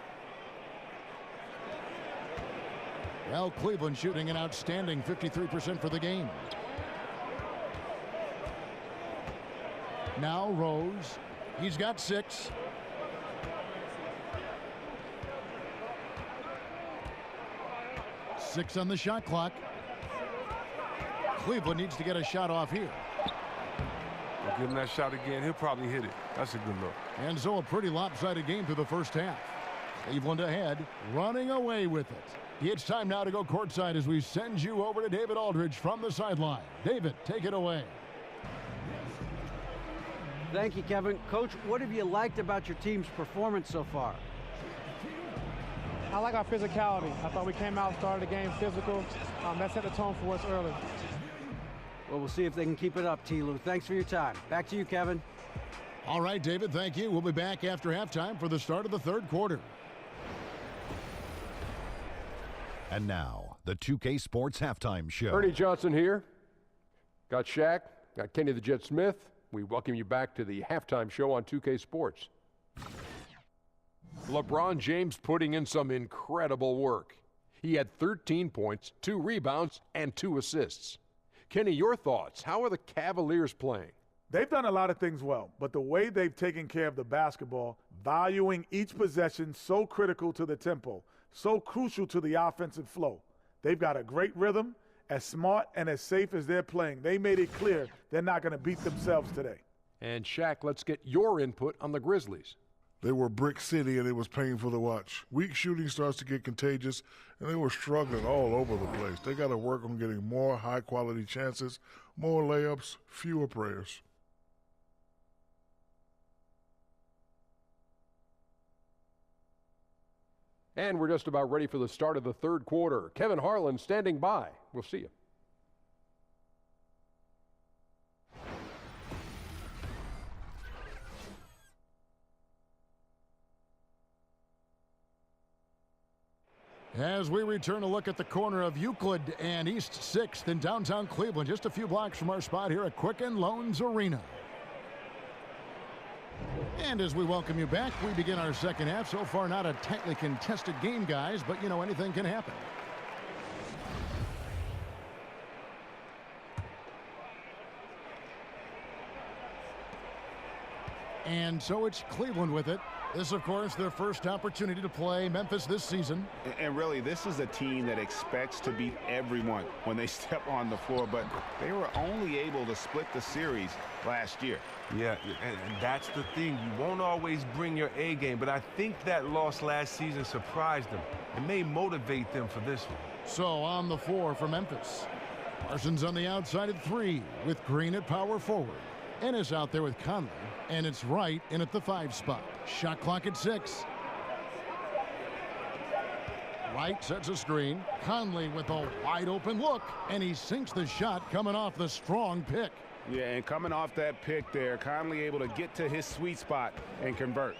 Well, Cleveland shooting an outstanding 53% for the game. Now Rose. He's got 6. Six on the shot clock. Cleveland needs to get a shot off here. Well, Give him that shot again. He'll probably hit it. That's a good look. And so a pretty lopsided game through the first half. Cleveland ahead, running away with it. It's time now to go courtside as we send you over to David Aldridge from the sideline. David, take it away. Thank you, Kevin. Coach, what have you liked about your team's performance so far? I like our physicality. I thought we came out, started the game physical. That set the tone for us early. Well, we'll see if they can keep it up, T-Lou. Thanks for your time. Back to you, Kevin. All right, David, thank you. We'll be back after halftime for the start of the third quarter. And now, the 2K Sports Halftime Show. Ernie Johnson here. Got Shaq, got Kenny the Jet Smith. We welcome you back to the halftime show on 2K Sports. LeBron James putting in some incredible work. He had 13 points, 2 rebounds, and 2 assists. Kenny, your thoughts? How are the Cavaliers playing? They've done a lot of things well, but the way they've taken care of the basketball, valuing each possession so critical to the tempo, so crucial to the offensive flow. They've got a great rhythm. As smart and as safe as they're playing, they made it clear they're not going to beat themselves today. And Shaq, let's get your input on the Grizzlies. They were brick city, and it was painful to watch. Weak shooting starts to get contagious, and they were struggling all over the place. They got to work on getting more high-quality chances, more layups, fewer prayers. And we're just about ready for the start of the third quarter. Kevin Harlan standing by. We'll see you. As we return to look at the corner of Euclid and East 6th in downtown Cleveland, just a few blocks from our spot here at Quicken Loans Arena. And as we welcome you back, we begin our second half. So far, not a tightly contested game, guys, but, you know, anything can happen. And so it's Cleveland with it. This, of course, their first opportunity to play Memphis this season. And really, this is a team that expects to beat everyone when they step on the floor, but they were only able to split the series last year. Yeah, and that's the thing. You won't always bring your A game, but I think that loss last season surprised them. It may motivate them for this one. So on the floor for Memphis. Parsons on the outside at 3 with Green at power forward. Ennis out there with Conley, and it's Wright in at the 5 spot. Shot clock at 6. Wright sets a screen. Conley with a wide open look, and he sinks the shot coming off the strong pick. Yeah, and coming off that pick there, Conley able to get to his sweet spot and convert.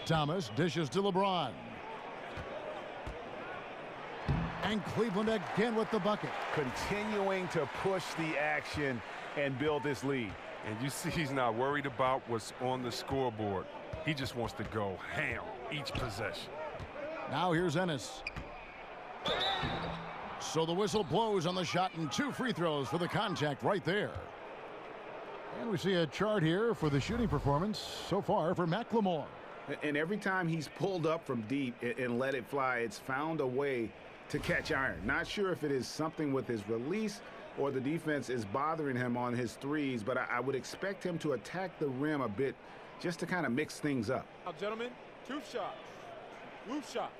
Thomas dishes to LeBron. And Cleveland again with the bucket. Continuing to push the action and build this lead. And you see he's not worried about what's on the scoreboard. He just wants to go ham each possession. Now here's Ennis. So the whistle blows on the shot and 2 free throws for the contact right there. And we see a chart here for the shooting performance so far for McLemore. And every time he's pulled up from deep and let it fly, it's found a way to catch iron. Not sure if it is something with his release or the defense is bothering him on his threes, but I would expect him to attack the rim a bit just to kind of mix things up. Now, gentlemen, 2 shots. Roof shots.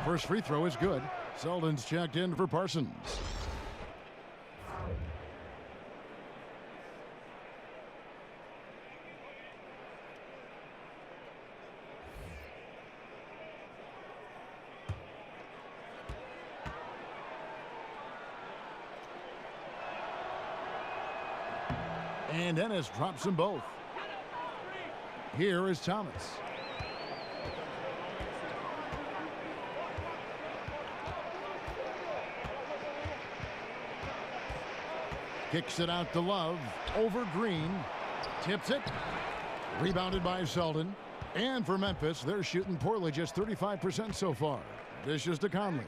First free throw is good. Selden's checked in for Parsons. And Ennis drops them both. Here is Thomas. Kicks it out to Love. Over Green. Tips it. Rebounded by Selden. And for Memphis, they're shooting poorly, just 35% so far. Dishes to Conley.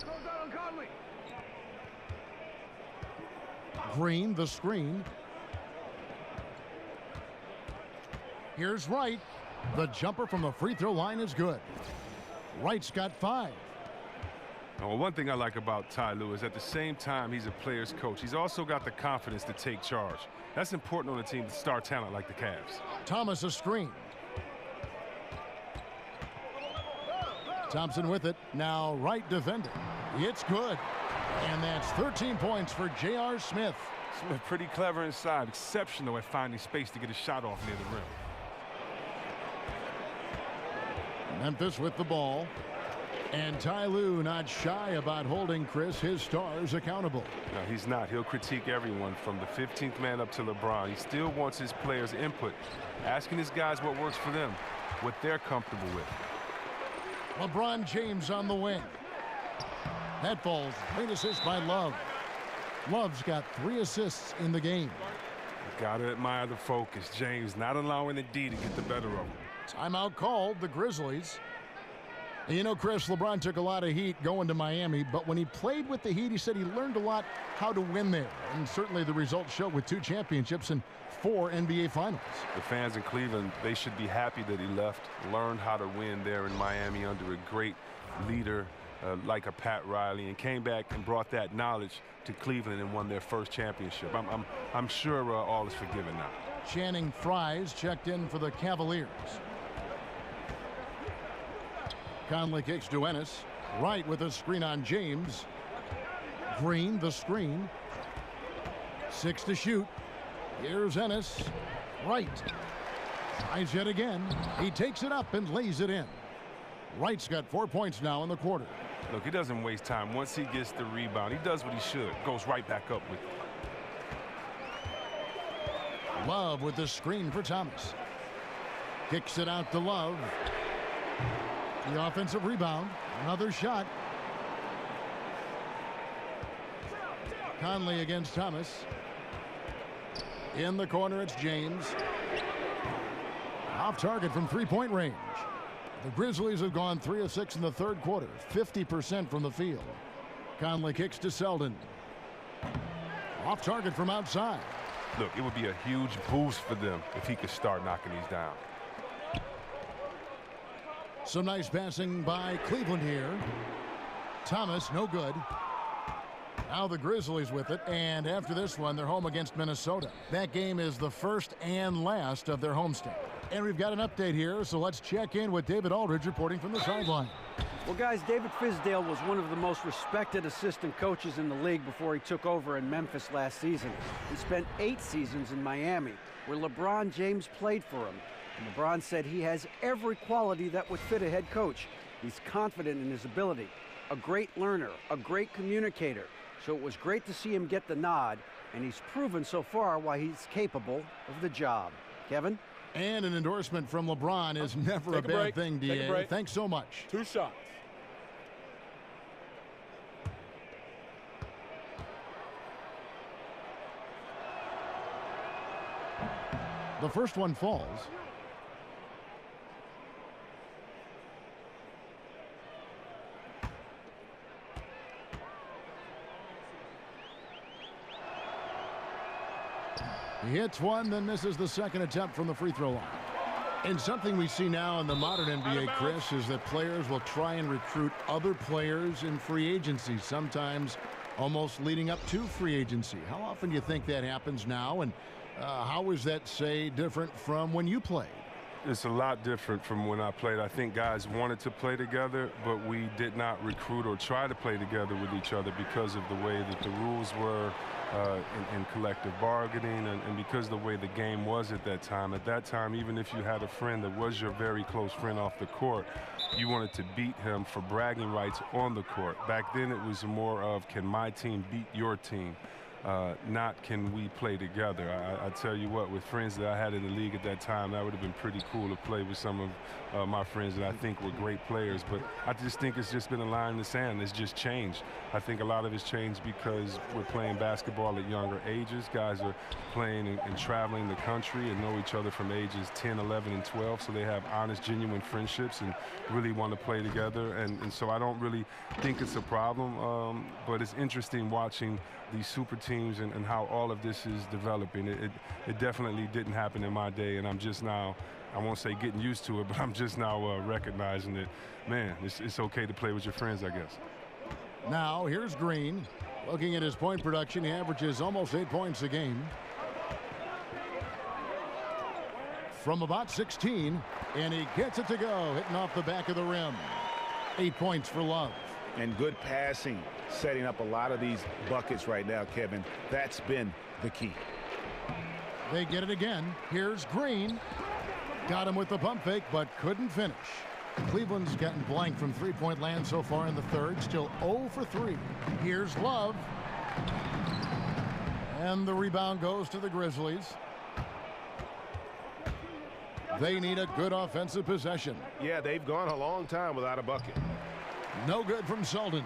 Green, the screen. Here's Wright. The jumper from the free throw line is good. Wright's got 5. Well, one thing I like about Ty Lue is at the same time he's a player's coach, he's also got the confidence to take charge. That's important on a team with star talent like the Cavs. Thomas a screen. Thompson with it. Now Wright defending. It's good. And that's 13 points for J.R. Smith. Smith pretty clever inside, exceptional at finding space to get a shot off near the rim. Memphis with the ball. And Ty Lue not shy about holding his stars accountable. No, he's not. He'll critique everyone from the 15th man up to LeBron. He still wants his players' input, asking his guys what works for them, what they're comfortable with. LeBron James on the wing. That falls. Great assist by Love. Love's got 3 assists in the game. Gotta admire the focus. James not allowing the D to get the better of him. Timeout called, the Grizzlies. And you know, Chris, LeBron took a lot of heat going to Miami, but when he played with the Heat, he said he learned a lot how to win there. And certainly the results show with 2 championships and 4 NBA Finals. The fans in Cleveland, they should be happy that he left, learned how to win there in Miami under a great leader like a Pat Riley, and came back and brought that knowledge to Cleveland and won their first championship. I'm sure all is forgiven now. Channing Frye's checked in for the Cavaliers. Conley kicks to Ennis. Wright with a screen on James. Green the screen. 6 to shoot. Here's Ennis. Wright tries yet again. He takes it up and lays it in. Wright's got 4 points now in the quarter. Look, he doesn't waste time. Once he gets the rebound, he does what he should. Goes right back up with it. Love with the screen for Thomas. Kicks it out to Love. The offensive rebound. Another shot. Conley against Thomas. In the corner, it's James. Off target from 3-point range. The Grizzlies have gone 3 of 6 in the third quarter. 50% from the field. Conley kicks to Selden. Off target from outside. Look, it would be a huge boost for them if he could start knocking these down. Some nice passing by Cleveland here. Thomas, no good. Now the Grizzlies with it, and after this one, they're home against Minnesota. That game is the first and last of their homestand. And we've got an update here, so let's check in with David Aldridge reporting from the sideline. Well, guys, David Fizdale was one of the most respected assistant coaches in the league before he took over in Memphis last season. He spent 8 seasons in Miami, where LeBron James played for him. And LeBron said he has every quality that would fit a head coach. He's confident in his ability, a great learner, a great communicator. So it was great to see him get the nod, and he's proven so far why he's capable of the job. Kevin? And an endorsement from LeBron is never a bad thing, DA. Thanks so much. 2 shots. The first one falls. He hits one, then misses the second attempt from the free throw line. And something we see now in the modern NBA, Chris, is that players will try and recruit other players in free agency, sometimes almost leading up to free agency. How often do you think that happens now, and how is that, say, different from when you played? It's a lot different from when I played. I think guys wanted to play together, but we did not recruit or try to play together with each other because of the way that the rules were in collective bargaining and because the way the game was at that time. At that time, even if you had a friend that was your very close friend off the court, you wanted to beat him for bragging rights on the court. Back then, it was more of, can my team beat your team? Not can we play together. I tell you what, with friends that I had in the league at that time, that would have been pretty cool to play with some of my friends that I think were great players. But I just think it's just been a line in the sand. It's just changed. I think a lot of it's changed because we're playing basketball at younger ages. Guys are playing and traveling the country and know each other from ages 10, 11, and 12. So they have honest, genuine friendships and really want to play together. And so I don't really think it's a problem. But it's interesting watching these super teams and how all of this is developing. It definitely didn't happen in my day, and I'm just now, I won't say getting used to it, but I'm just now recognizing that, man, it's okay to play with your friends, I guess. Now here's Green. Looking at his point production, he averages almost 8 points a game. From about 16, and he gets it to go, hitting off the back of the rim. 8 points for Love. And good passing, setting up a lot of these buckets right now, Kevin. That's been the key. They get it again. Here's Green. Got him with the pump fake, but couldn't finish. Cleveland's gotten blank from three-point land so far in the third. Still 0 for 3. Here's Love. And the rebound goes to the Grizzlies. They need a good offensive possession. Yeah, they've gone a long time without a bucket. No good from Selden.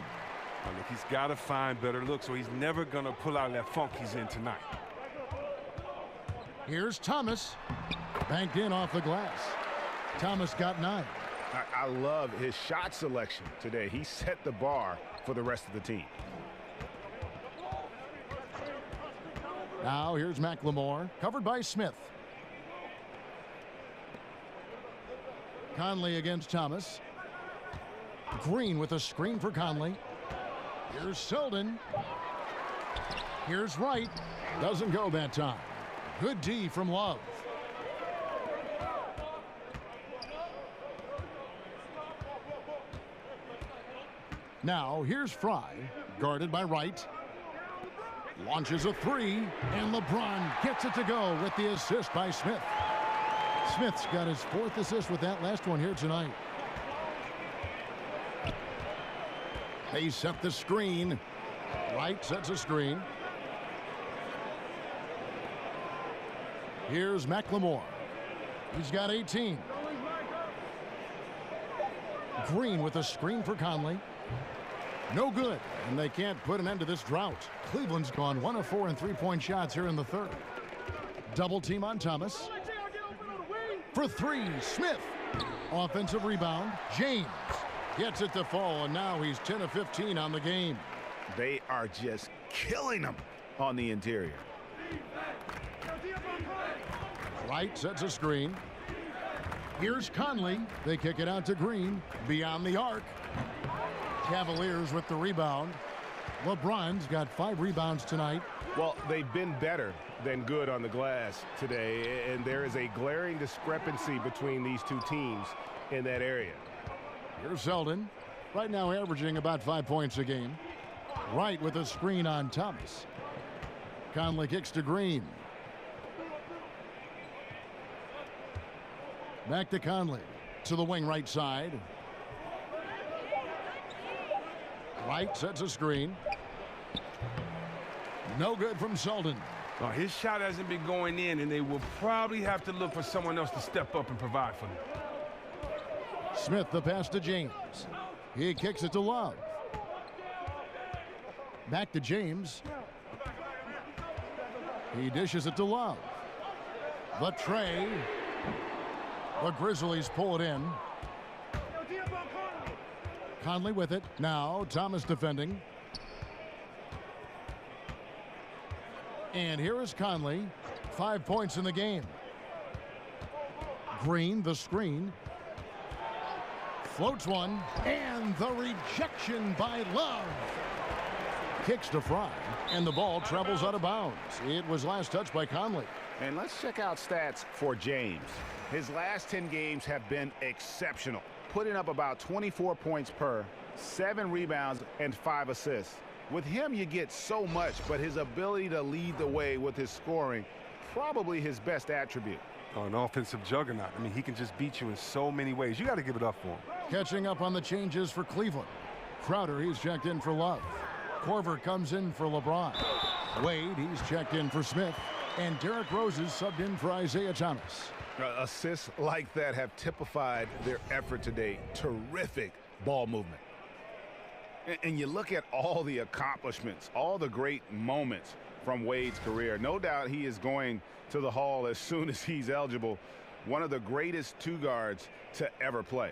Now look, he's got to find better looks, so he's never going to pull out that funk he's in tonight. Here's Thomas. Banked in off the glass. Thomas got 9. I love his shot selection today. He set the bar for the rest of the team. Now here's McLemore, covered by Smith. Conley against Thomas. Green with a screen for Conley. Here's Selden. Here's Wright. Doesn't go that time. Good D from Love. Now here's Fry, guarded by Wright. Launches a 3, and LeBron gets it to go with the assist by Smith. Smith's got his 4th assist with that last one here tonight. They set the screen. Wright sets a screen. Here's McLemore. He's got 18. Green with a screen for Conley. No good, and they can't put an end to this drought. Cleveland's gone 1 of 4 in three-point shots here in the third. Double team on Thomas. For 3, Smith. Offensive rebound, James. Gets it to fall, and now he's 10 of 15 on the game. They are just killing them on the interior. Wright sets a screen. Here's Conley. They kick it out to Green. Beyond the arc. Cavaliers with the rebound. LeBron's got 5 rebounds tonight. Well, they've been better than good on the glass today, and there is a glaring discrepancy between these two teams in that area. Here's Selden. Right now averaging about 5 points a game. Wright with a screen on Thomas. Conley kicks to Green. Back to Conley. To the wing right side. Wright sets a screen. No good from Selden. Well, his shot hasn't been going in, and they will probably have to look for someone else to step up and provide for them. Smith the pass to James. He kicks it to Love. Back to James. He dishes it to Love. The tray. The Grizzlies pull it in. Conley with it. Now Thomas defending. And here is Conley. 5 points in the game. Green the screen. Floats one. And the rejection by Love. Kicks to Fry. And the ball travels out of bounds. It was last touched by Conley. And let's check out stats for James. His last 10 games have been exceptional, putting up about 24 points per, 7 rebounds, and 5 assists. With him, you get so much, but his ability to lead the way with his scoring, probably his best attribute. Oh, an offensive juggernaut. I mean, he can just beat you in so many ways. You got to give it up for him. Catching up on the changes for Cleveland. Crowder, he's checked in for Love. Korver comes in for LeBron. Wade, he's checked in for Smith. And Derrick Rose is subbed in for Isaiah Thomas. Assists like that have typified their effort today. Terrific ball movement. And you look at all the accomplishments, all the great moments from Wade's career. No doubt he is going to the Hall as soon as he's eligible. One of the greatest two guards to ever play.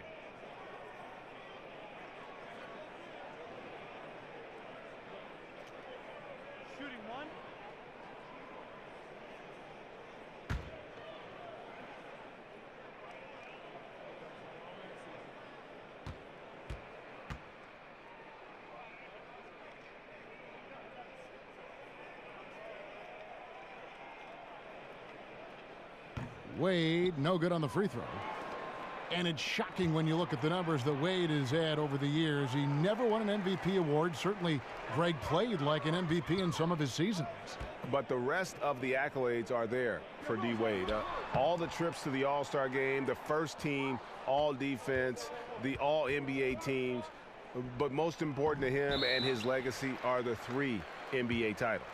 Shooting one. Wade, no good on the free throw. And it's shocking when you look at the numbers that Wade has had over the years. He never won an MVP award. Certainly, Greg played like an MVP in some of his seasons. But the rest of the accolades are there for D. Wade. All the trips to the All-Star game, the first team, all defense, the all NBA teams. But most important to him and his legacy are the 3 NBA titles.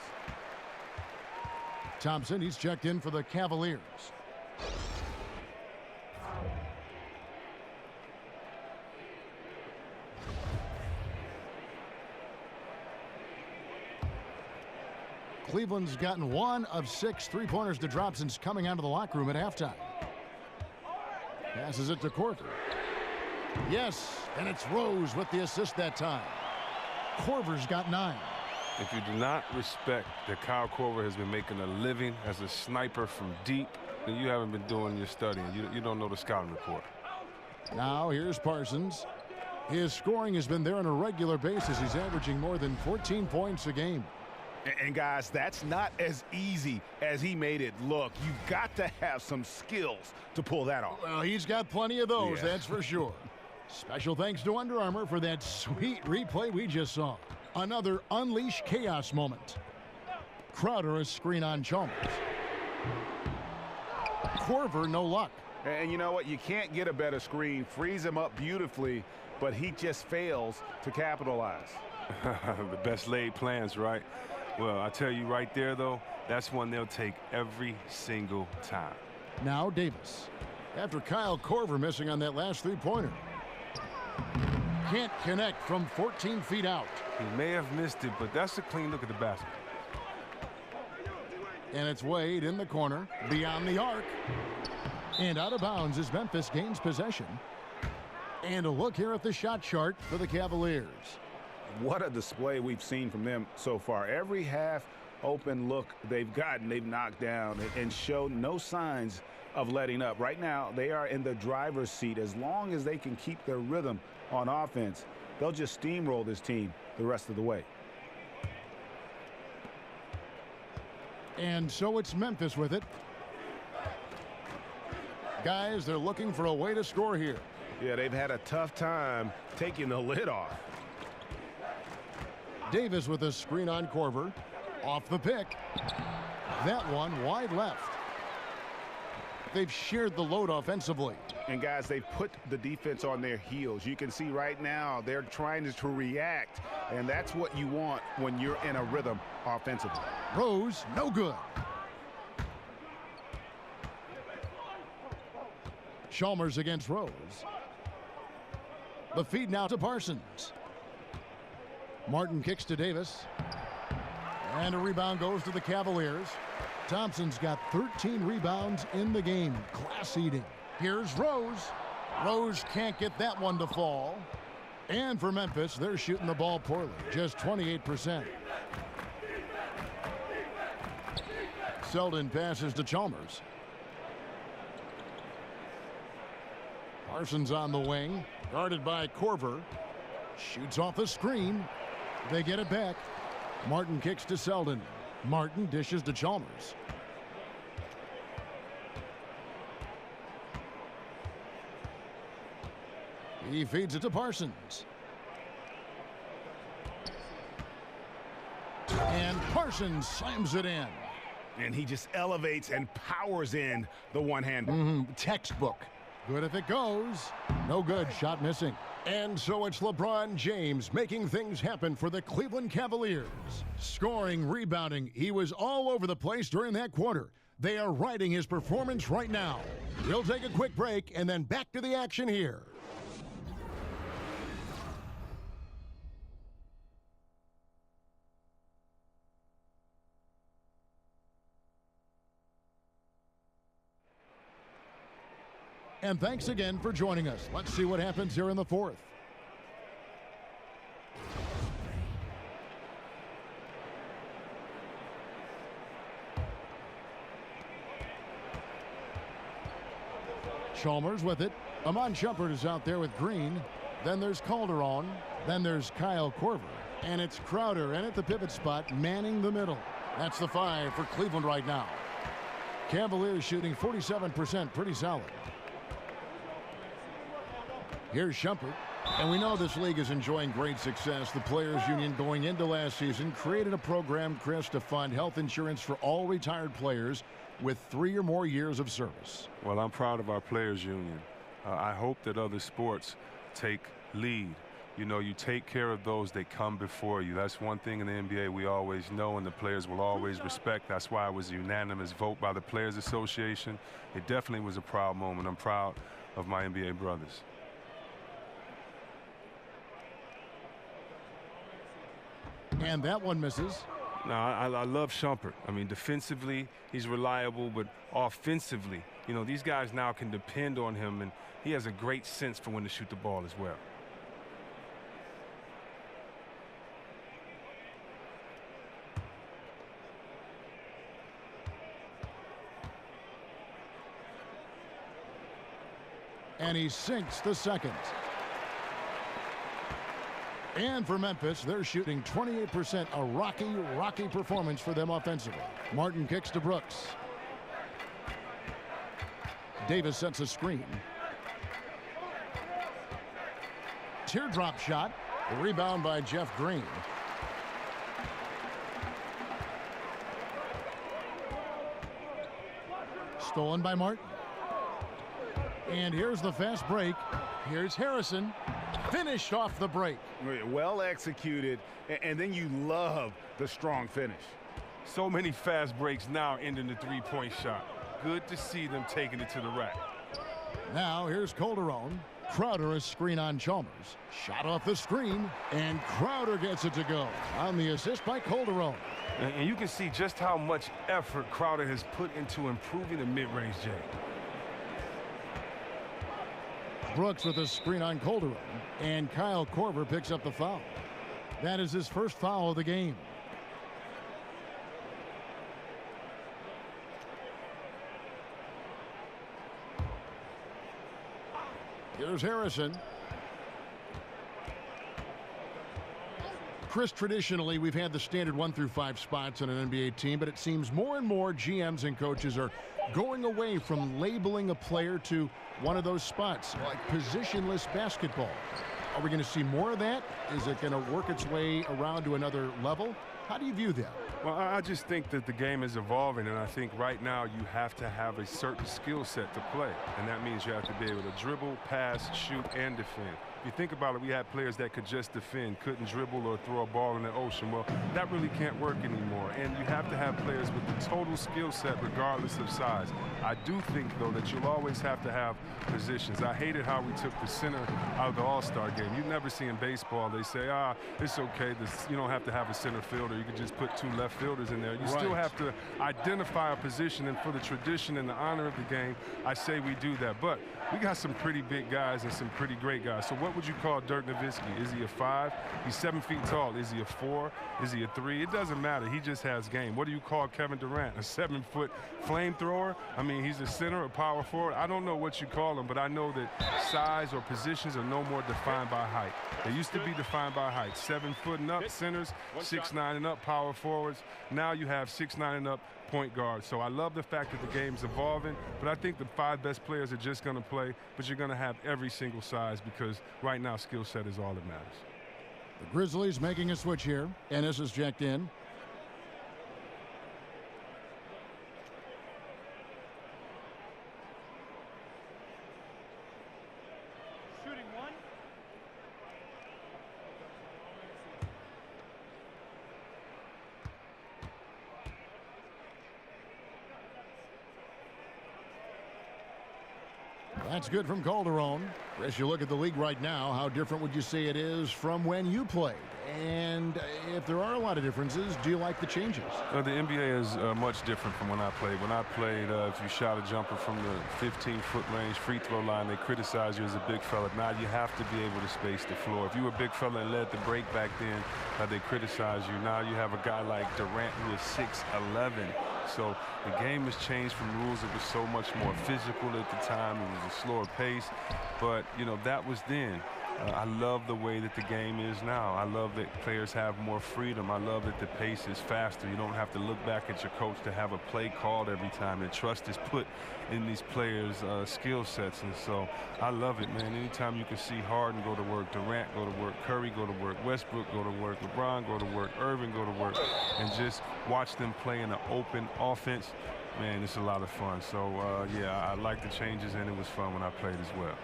Thompson, he's checked in for the Cavaliers. Cleveland's gotten 1 of 6 three-pointers to drop since coming out of the locker room at halftime. Passes it to Korver. Yes, and it's Rose with the assist that time. Korver's got 9. If you do not respect that Kyle Korver has been making a living as a sniper from deep, then you haven't been doing your studying. You don't know the scouting report. Now here's Parsons. His scoring has been there on a regular basis. He's averaging more than 14 points a game. And guys, that's not as easy as he made it look. You've got to have some skills to pull that off. Well, he's got plenty of those, that's for sure. Special thanks to Under Armour for that sweet replay we just saw. Another Unleash Chaos moment. Crowder, a screen on Chalmers. Korver, no luck. And you know what? You can't get a better screen. Frees him up beautifully, but he just fails to capitalize. The best laid plans, right? Well, I tell you right there, though, that's one they'll take every single time. Now Davis. After Kyle Korver missing on that last three-pointer. Can't connect from 14 feet out. He may have missed it, but that's a clean look at the basket. And it's Wade in the corner, beyond the arc. And out of bounds as Memphis gains possession. And a look here at the shot chart for the Cavaliers. What a display we've seen from them so far. Every half open look they've gotten, they've knocked down and showed no signs of letting up. Right now, they are in the driver's seat. As long as they can keep their rhythm on offense, they'll just steamroll this team the rest of the way. And so it's Memphis with it. Guys, they're looking for a way to score here. Yeah, they've had a tough time taking the lid off. Davis with a screen on Korver. Off the pick. That one wide left. They've shared the load offensively. And guys, they've put the defense on their heels. You can see right now they're trying to react, and that's what you want when you're in a rhythm offensively. Rose, no good. Chalmers against Rose. The feed now to Parsons. Martin kicks to Davis. And a rebound goes to the Cavaliers. Thompson's got 13 rebounds in the game. Class eating. Here's Rose. Rose can't get that one to fall. And for Memphis, they're shooting the ball poorly. Just 28%. Selden passes to Chalmers. Parsons on the wing. Guarded by Korver. Shoots off the screen. They get it back. Martin kicks to Selden. Martin dishes to Chalmers. He feeds it to Parsons. And Parsons slams it in. And he just elevates and powers in the one-hander. Textbook. Good if it goes. No good. Shot missing. And so it's LeBron James making things happen for the Cleveland Cavaliers. Scoring, rebounding. He was all over the place during that quarter. They are riding his performance right now. We'll take a quick break and then back to the action here. And thanks again for joining us. Let's see what happens here in the fourth. Chalmers with it. Amon Shumpert is out there with Green. Then there's Calderon. Then there's Kyle Korver. And it's Crowder, and at the pivot spot, manning the middle. That's the 5 for Cleveland right now. Cavaliers shooting 47%, pretty solid. Here's Shumpert. And we know this league is enjoying great success. The Players Union going into last season created a program, Chris, to fund health insurance for all retired players with 3 or more years of service. Well, I'm proud of our Players Union. I hope that other sports take lead. You know, you take care of those that come before you. That's one thing in the NBA we always know, and the players will always respect. That's why it was a unanimous vote by the Players Association. It definitely was a proud moment. I'm proud of my NBA brothers. And that one misses. No, I love Shumpert. I mean, defensively, he's reliable, but offensively, you know, these guys now can depend on him, and he has a great sense for when to shoot the ball as well. And he sinks the second. And for Memphis, they're shooting 28%, a rocky performance for them offensively. Martin kicks to Brooks. Davis sets a screen. Teardrop shot. Rebound by Jeff Green. Stolen by Martin. And here's the fast break. Here's Harrison. Finished off the break. Well executed, and then you love the strong finish. So many fast breaks now ending the three-point shot. Good to see them taking it to the rack. Now here's Calderon. Crowder, a screen on Chalmers. Shot off the screen, and Crowder gets it to go on the assist by Calderon. And you can see just how much effort Crowder has put into improving the mid-range game. Brooks with a screen on Calderon, and Kyle Korver picks up the foul. That is his first foul of the game. Here's Harrison. Chris, traditionally, we've had the standard 1 through 5 spots on an NBA team, but it seems more and more GMs and coaches are going away from labeling a player to one of those spots, like positionless basketball. Are we going to see more of that? Is it going to work its way around to another level? How do you view that? Well, I just think that the game is evolving, and I think right now you have to have a certain skill set to play, and that means you have to be able to dribble, pass, shoot, and defend. If you think about it, we had players that could just defend, couldn't dribble or throw a ball in the ocean. Well, that really can't work anymore, and you have to have players with the total skill set regardless of size. I do think, though, that you'll always have to have positions. I hated how we took the center out of the All-Star game. You never see in baseball, they say, it's okay, you don't have to have a center fielder. You can just put 2 left fielders in there. You still have to identify a position, and for the tradition and the honor of the game, I say we do that. But we got some pretty big guys and some pretty great guys. So what would you call Dirk Nowitzki? Is he a 5? He's 7 feet tall. Is he a 4? Is he a 3? It doesn't matter. He just has game. What do you call Kevin Durant? A 7-foot flamethrower? I mean, he's a center, a power forward. I don't know what you call him, but I know that size or positions are no more defined by height. They used to be defined by height. 7 foot and up centers, 6'9" and up power forwards. Now you have 6'9" and up point guard. So I love the fact that the game's evolving, but I think the 5 best players are just going to play, but you're going to have every single size because right now skill set is all that matters. The Grizzlies making a switch here. Ennis is checked in. Shooting 1. That's good from Calderon. Chris, you look at the league right now, how different would you say it is from when you played? And if there are a lot of differences, do you like the changes? The NBA is much different from when I played. When I played, if you shot a jumper from the 15-foot range free throw line, they criticize you as a big fella. Now you have to be able to space the floor. If you were a big fella and led the break back then, they criticize you. Now you have a guy like Durant who is 6'11". So the game has changed from rules that was so much more physical at the time. It was a slower pace. But, you know, that was then. I love the way that the game is now. I love that players have more freedom. I love that the pace is faster. You don't have to look back at your coach to have a play called every time. The trust is put in these players' skill sets, and so I love it, man. Anytime you can see Harden go to work, Durant go to work, Curry go to work, Westbrook go to work, LeBron go to work, Irving go to work, and just watch them play in an open offense, man, it's a lot of fun. So, yeah, I like the changes, and it was fun when I played as well.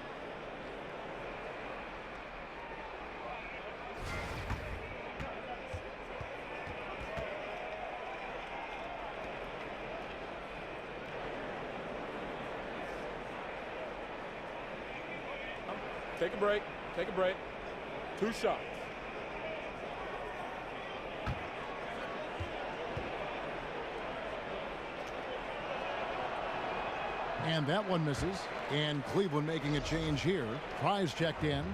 Take a break. Take a break. 2 shots. And that one misses. And Cleveland making a change here. Prize checked in.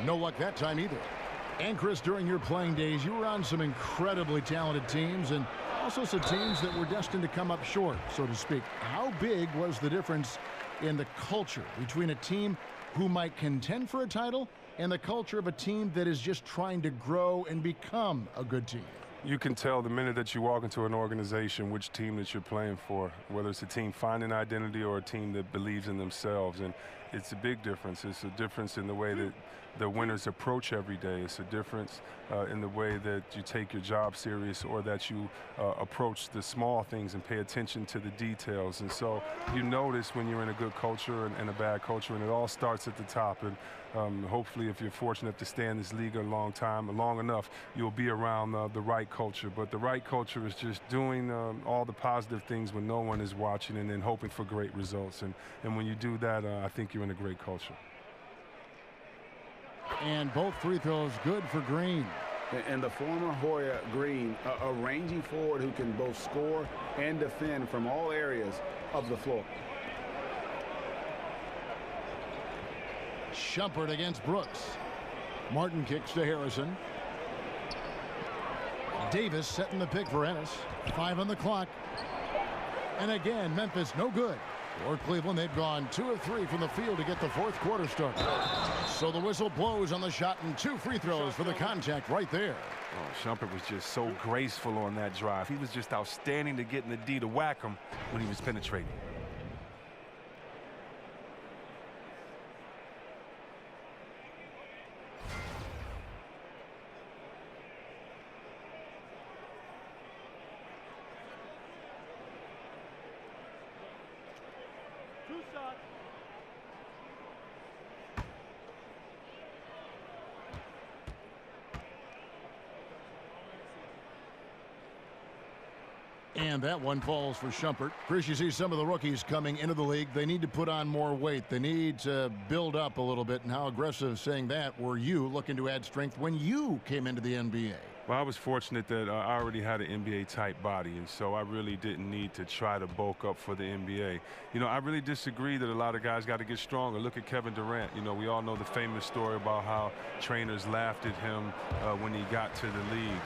No luck that time either. And Chris, during your playing days, you were on some incredibly talented teams and also some teams that were destined to come up short, so to speak. How big was the difference in the culture between a team who might contend for a title and the culture of a team that is just trying to grow and become a good team? You can tell the minute that you walk into an organization which team that you're playing for, whether it's a team finding identity or a team that believes in themselves. And it's a big difference. It's a difference in the way that the winners approach every day. It's a difference in the way that you take your job serious or that you approach the small things and pay attention to the details. And so you notice when you're in a good culture and a bad culture, and it all starts at the top. And hopefully, if you're fortunate to stay in this league a long enough, you'll be around the right culture. But the right culture is just doing all the positive things when no one is watching and then hoping for great results. And when you do that, I think you're in a great culture. And both free throws good for Green. And the former Hoya Green, a rangy forward who can both score and defend from all areas of the floor. Shumpert against Brooks. Martin kicks to Harrison. Davis setting the pick for Ennis. 5 on the clock. And again, Memphis no good. For Cleveland, they've gone 2 of 3 from the field to get the fourth quarter started. So the whistle blows on the shot and 2 free throws for the contact right there. Oh, Shumpert was just so graceful on that drive. He was just outstanding to get in the D to whack him when he was penetrating. And that one falls for Shumpert. Chris, you see some of the rookies coming into the league. They need to put on more weight. They need to build up a little bit. And how aggressive saying that were you looking to add strength when you came into the NBA? Well, I was fortunate that I already had an NBA-type body, and so I really didn't need to try to bulk up for the NBA. You know, I really disagree that a lot of guys got to get stronger. Look at Kevin Durant. You know, we all know the famous story about how trainers laughed at him when he got to the league.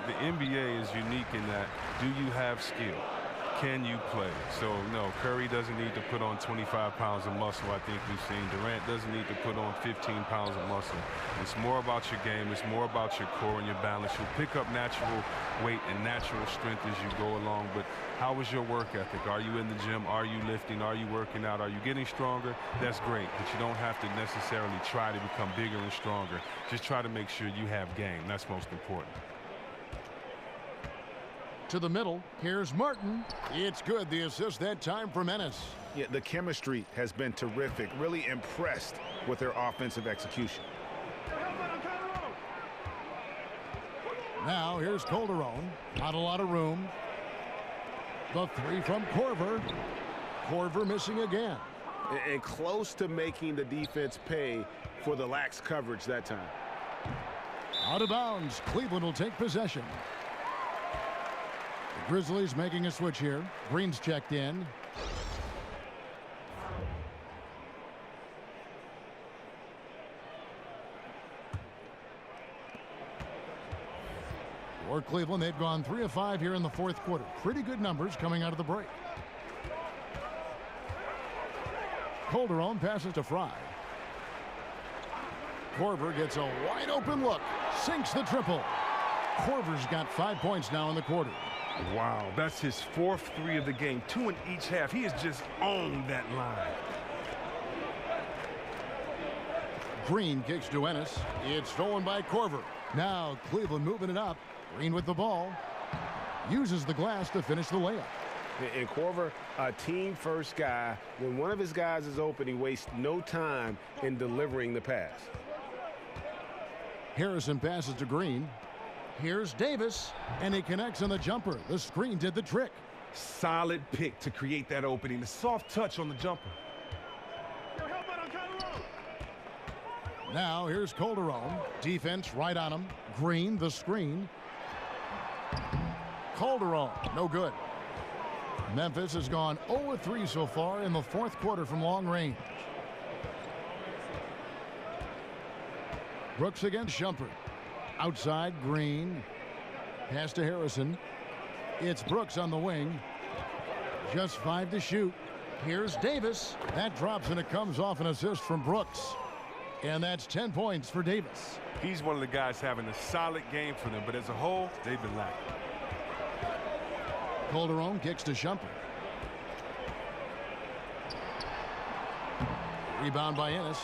The NBA is unique in that, do you have skill? Can you play? So, no, Curry doesn't need to put on 25 pounds of muscle. I think we've seen Durant doesn't need to put on 15 pounds of muscle. It's more about your game. It's more about your core and your balance. You'll pick up natural weight and natural strength as you go along. But how is your work ethic? Are you in the gym? Are you lifting? Are you working out? Are you getting stronger? That's great. But you don't have to necessarily try to become bigger and stronger. Just try to make sure you have game. That's most important. To the middle, here's Martin. It's good, the assist that time from Ennis. Yeah, the chemistry has been terrific. Really impressed with their offensive execution. Now here's Calderon. Not a lot of room. The 3 from Korver. Korver missing again. And close to making the defense pay for the lax coverage that time. Out of bounds. Cleveland will take possession. The Grizzlies making a switch here. Green's checked in. For Cleveland, they've gone 3 of 5 here in the fourth quarter. Pretty good numbers coming out of the break. Calderon passes to Fry. Korver gets a wide open look. Sinks the triple. Korver's got 5 points now in the quarter. Wow, that's his 4th 3 of the game. 2 in each half. He has just owned that line. Green kicks to Ennis. It's stolen by Korver. Now Cleveland moving it up. Green with the ball. Uses the glass to finish the layup. And Korver, a team-first guy. When one of his guys is open, he wastes no time in delivering the pass. Harrison passes to Green. Here's Davis, and he connects on the jumper. The screen did the trick. Solid pick to create that opening. The soft touch on the jumper. Now here's Calderon. Defense right on him. Green, the screen. Calderon, no good. Memphis has gone 0-3 so far in the fourth quarter from long range. Brooks against Shumpert. Outside, Green. Pass to Harrison. It's Brooks on the wing. Just 5 to shoot. Here's Davis. That drops and it comes off an assist from Brooks. And that's 10 points for Davis. He's one of the guys having a solid game for them, but as a whole, they've been lacking. Calderon kicks to Shumpert. Rebound by Ennis.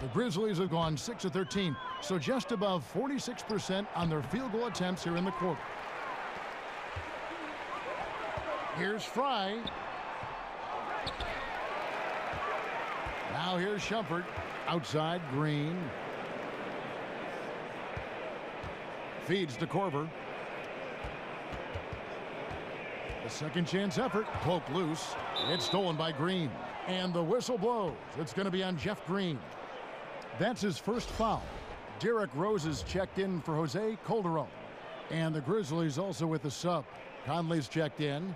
The Grizzlies have gone 6 of 13, so just above 46% on their field goal attempts here in the quarter. Here's Fry. Now here's Shumpert. Outside, Green. Feeds to Korver. The second chance effort. Poke loose. It's stolen by Green. And the whistle blows. It's going to be on Jeff Green. That's his first foul. Derrick Rose is checked in for Jose Calderon. And the Grizzlies also with the sub. Conley's checked in.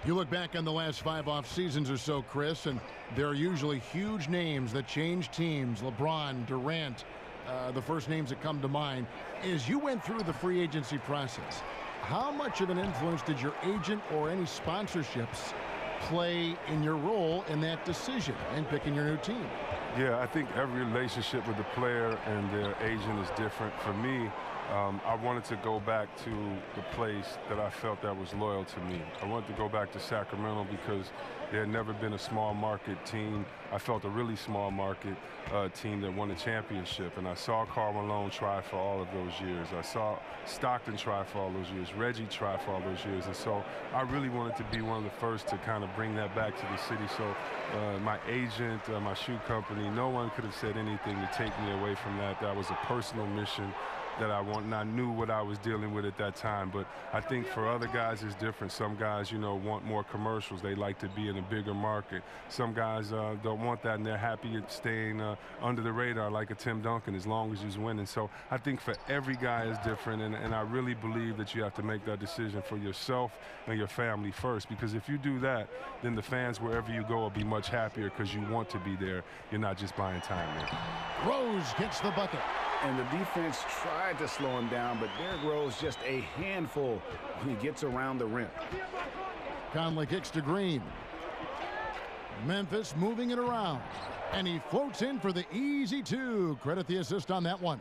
You look back on the last 5 off seasons or so, Chris, and there are usually huge names that change teams. LeBron, Durant, the first names that come to mind. As you went through the free agency process, how much of an influence did your agent or any sponsorships play in your role in that decision and picking your new team? Yeah, I think every relationship with the player and their agent is different. For me, I wanted to go back to the place that I felt that was loyal to me. I wanted to go back to Sacramento because there had never been a small market team. I felt a really small market team that won a championship. And I saw Karl Malone try for all of those years. I saw Stockton try for all those years. Reggie try for all those years. And so I really wanted to be one of the first to kind of bring that back to the city. So my agent, my shoe company, no one could have said anything to take me away from that. That was a personal mission that I want, and I knew what I was dealing with at that time. But I think for other guys it's different. Some guys, you know, want more commercials. They like to be in a bigger market. Some guys don't want that, and they're happy at staying under the radar like a Tim Duncan as long as he's winning. So I think for every guy is different, and I really believe that you have to make that decision for yourself and your family first, because if you do that, then the fans wherever you go will be much happier because you want to be there. You're not just buying time there. Rose gets the bucket. And the defense tried to slow him down, but Derrick Rose just a handful when he gets around the rim. Conley kicks to Green. Memphis moving it around. And he floats in for the easy 2. Credit the assist on that one.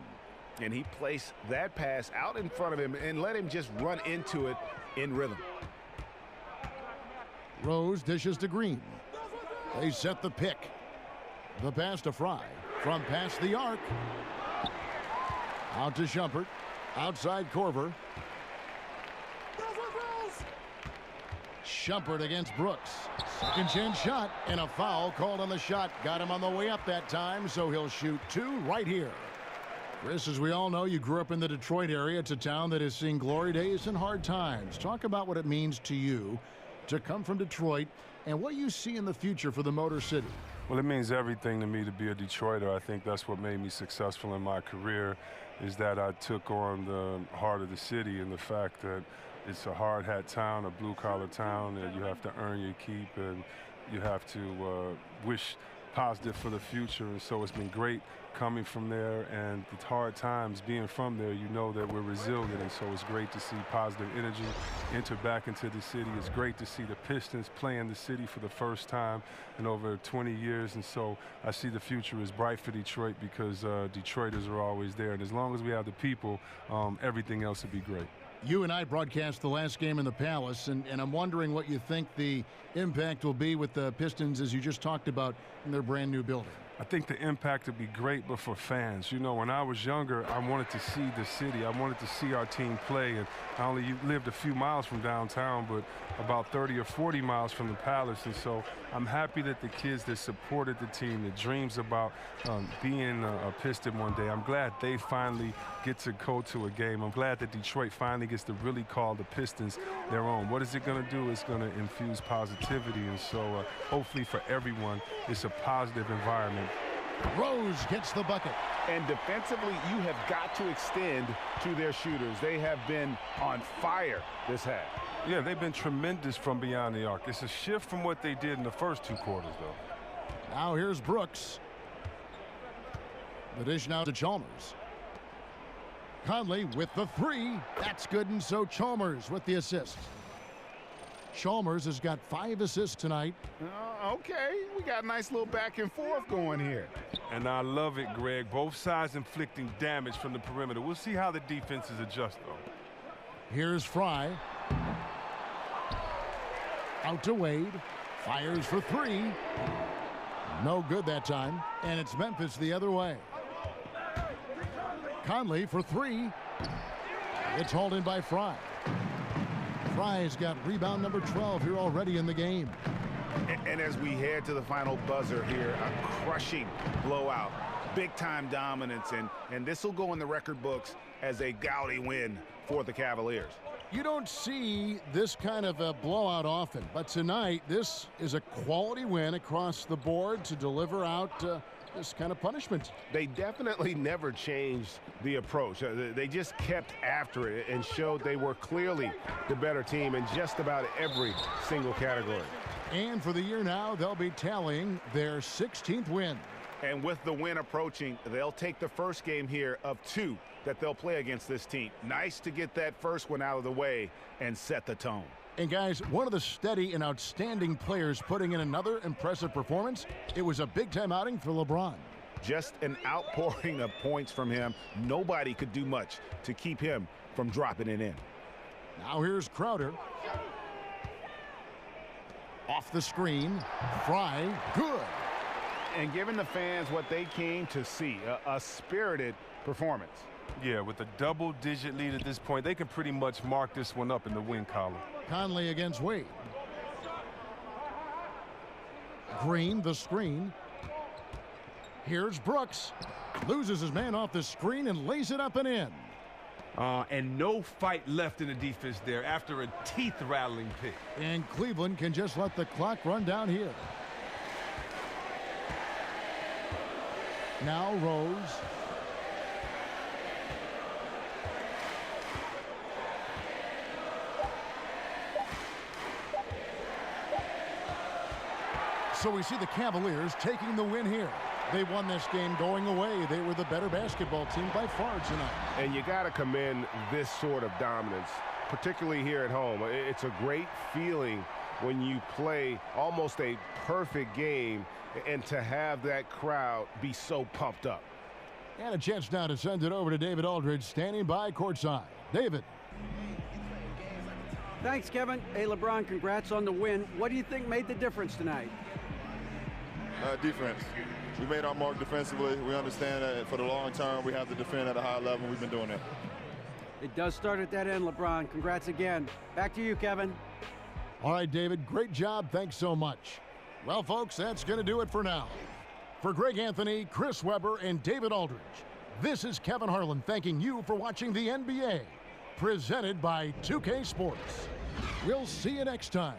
And he placed that pass out in front of him and let him just run into it in rhythm. Rose dishes to Green. They set the pick. The pass to Fry. From past the arc. Out to Shumpert. Outside Korver. Shumpert against Brooks. Second chance shot and a foul called on the shot. Got him on the way up that time, so he'll shoot 2 right here. Chris, as we all know, you grew up in the Detroit area. It's a town that has seen glory days and hard times. Talk about what it means to you to come from Detroit and what you see in the future for the Motor City. Well, it means everything to me to be a Detroiter. I think that's what made me successful in my career, is that I took on the heart of the city and the fact that it's a hard-hat town, a blue-collar town, that you have to earn your keep and you have to wish positive for the future. And so it's been great coming from there, and the hard times being from there, you know that we're resilient, and so it's great to see positive energy enter back into the city. It's great to see the Pistons play in the city for the first time in over 20 years, and so I see the future is bright for Detroit because Detroiters are always there, and as long as we have the people, everything else will be great. You and I broadcast the last game in the Palace, and I'm wondering what you think the impact will be with the Pistons, as you just talked about, in their brand new building. I think the impact would be great, but for fans. You know, when I was younger, I wanted to see the city. I wanted to see our team play, and I only lived a few miles from downtown, but about 30 or 40 miles from the Palace, and so I'm happy that the kids that supported the team, that dreams about being a Piston one day, I'm glad they finally get to go to a game. I'm glad that Detroit finally gets to really call the Pistons their own. What is it going to do? It's going to infuse positivity, and so hopefully for everyone, it's a positive environment. Rose gets the bucket. And defensively, you have got to extend to their shooters. They have been on fire this half. Yeah, they've been tremendous from beyond the arc. It's a shift from what they did in the first two quarters, though. Now here's Brooks. The dish now to Chalmers. Conley with the three. That's good, and so Chalmers with the assist. Chalmers has got 5 assists tonight. Okay, we got a nice little back and forth going here. And I love it, Greg. Both sides inflicting damage from the perimeter. We'll see how the defenses adjust, though. Here's Fry. Out to Wade. Fires for 3. No good that time. And it's Memphis the other way. Conley for 3. It's hauled in by Fry. Fry's got rebound number 12 here already in the game. And as we head to the final buzzer here, a crushing blowout, big-time dominance, and this will go in the record books as a gaudy win for the Cavaliers. You don't see this kind of a blowout often, but tonight this is a quality win across the board to deliver out this kind of punishment. They definitely never changed the approach. They just kept after it and showed they were clearly the better team in just about every single category. And for the year now, they'll be tallying their 16th win. And with the win approaching, they'll take the first game here of 2 that they'll play against this team. Nice to get that first one out of the way and set the tone. And guys, one of the steady and outstanding players putting in another impressive performance. It was a big-time outing for LeBron. Just an outpouring of points from him. Nobody could do much to keep him from dropping it in. Now here's Crowder. Off the screen. Fry, good. And giving the fans what they came to see, a spirited performance. Yeah, with a double-digit lead at this point, they can pretty much mark this one up in the win column. Conley against Wade. Green, the screen. Here's Brooks. Loses his man off the screen and lays it up and in. And no fight left in the defense there after a teeth-rattling pick. And Cleveland can just let the clock run down here. Now Rose. So we see the Cavaliers taking the win here. They won this game going away. They were the better basketball team by far tonight. And you got to commend this sort of dominance, particularly here at home. It's a great feeling when you play almost a perfect game and to have that crowd be so pumped up. And a chance now to send it over to David Aldridge, standing by courtside. David. Thanks, Kevin. Hey, LeBron, congrats on the win. What do you think made the difference tonight? Defense. We made our mark defensively. We understand that for the long term, we have to defend at a high level. We've been doing that. It does start at that end, LeBron. Congrats again. Back to you, Kevin. All right, David, great job. Thanks so much. Well, folks, that's going to do it for now. For Greg Anthony, Chris Webber, and David Aldridge, this is Kevin Harlan thanking you for watching the NBA, presented by 2K Sports. We'll see you next time.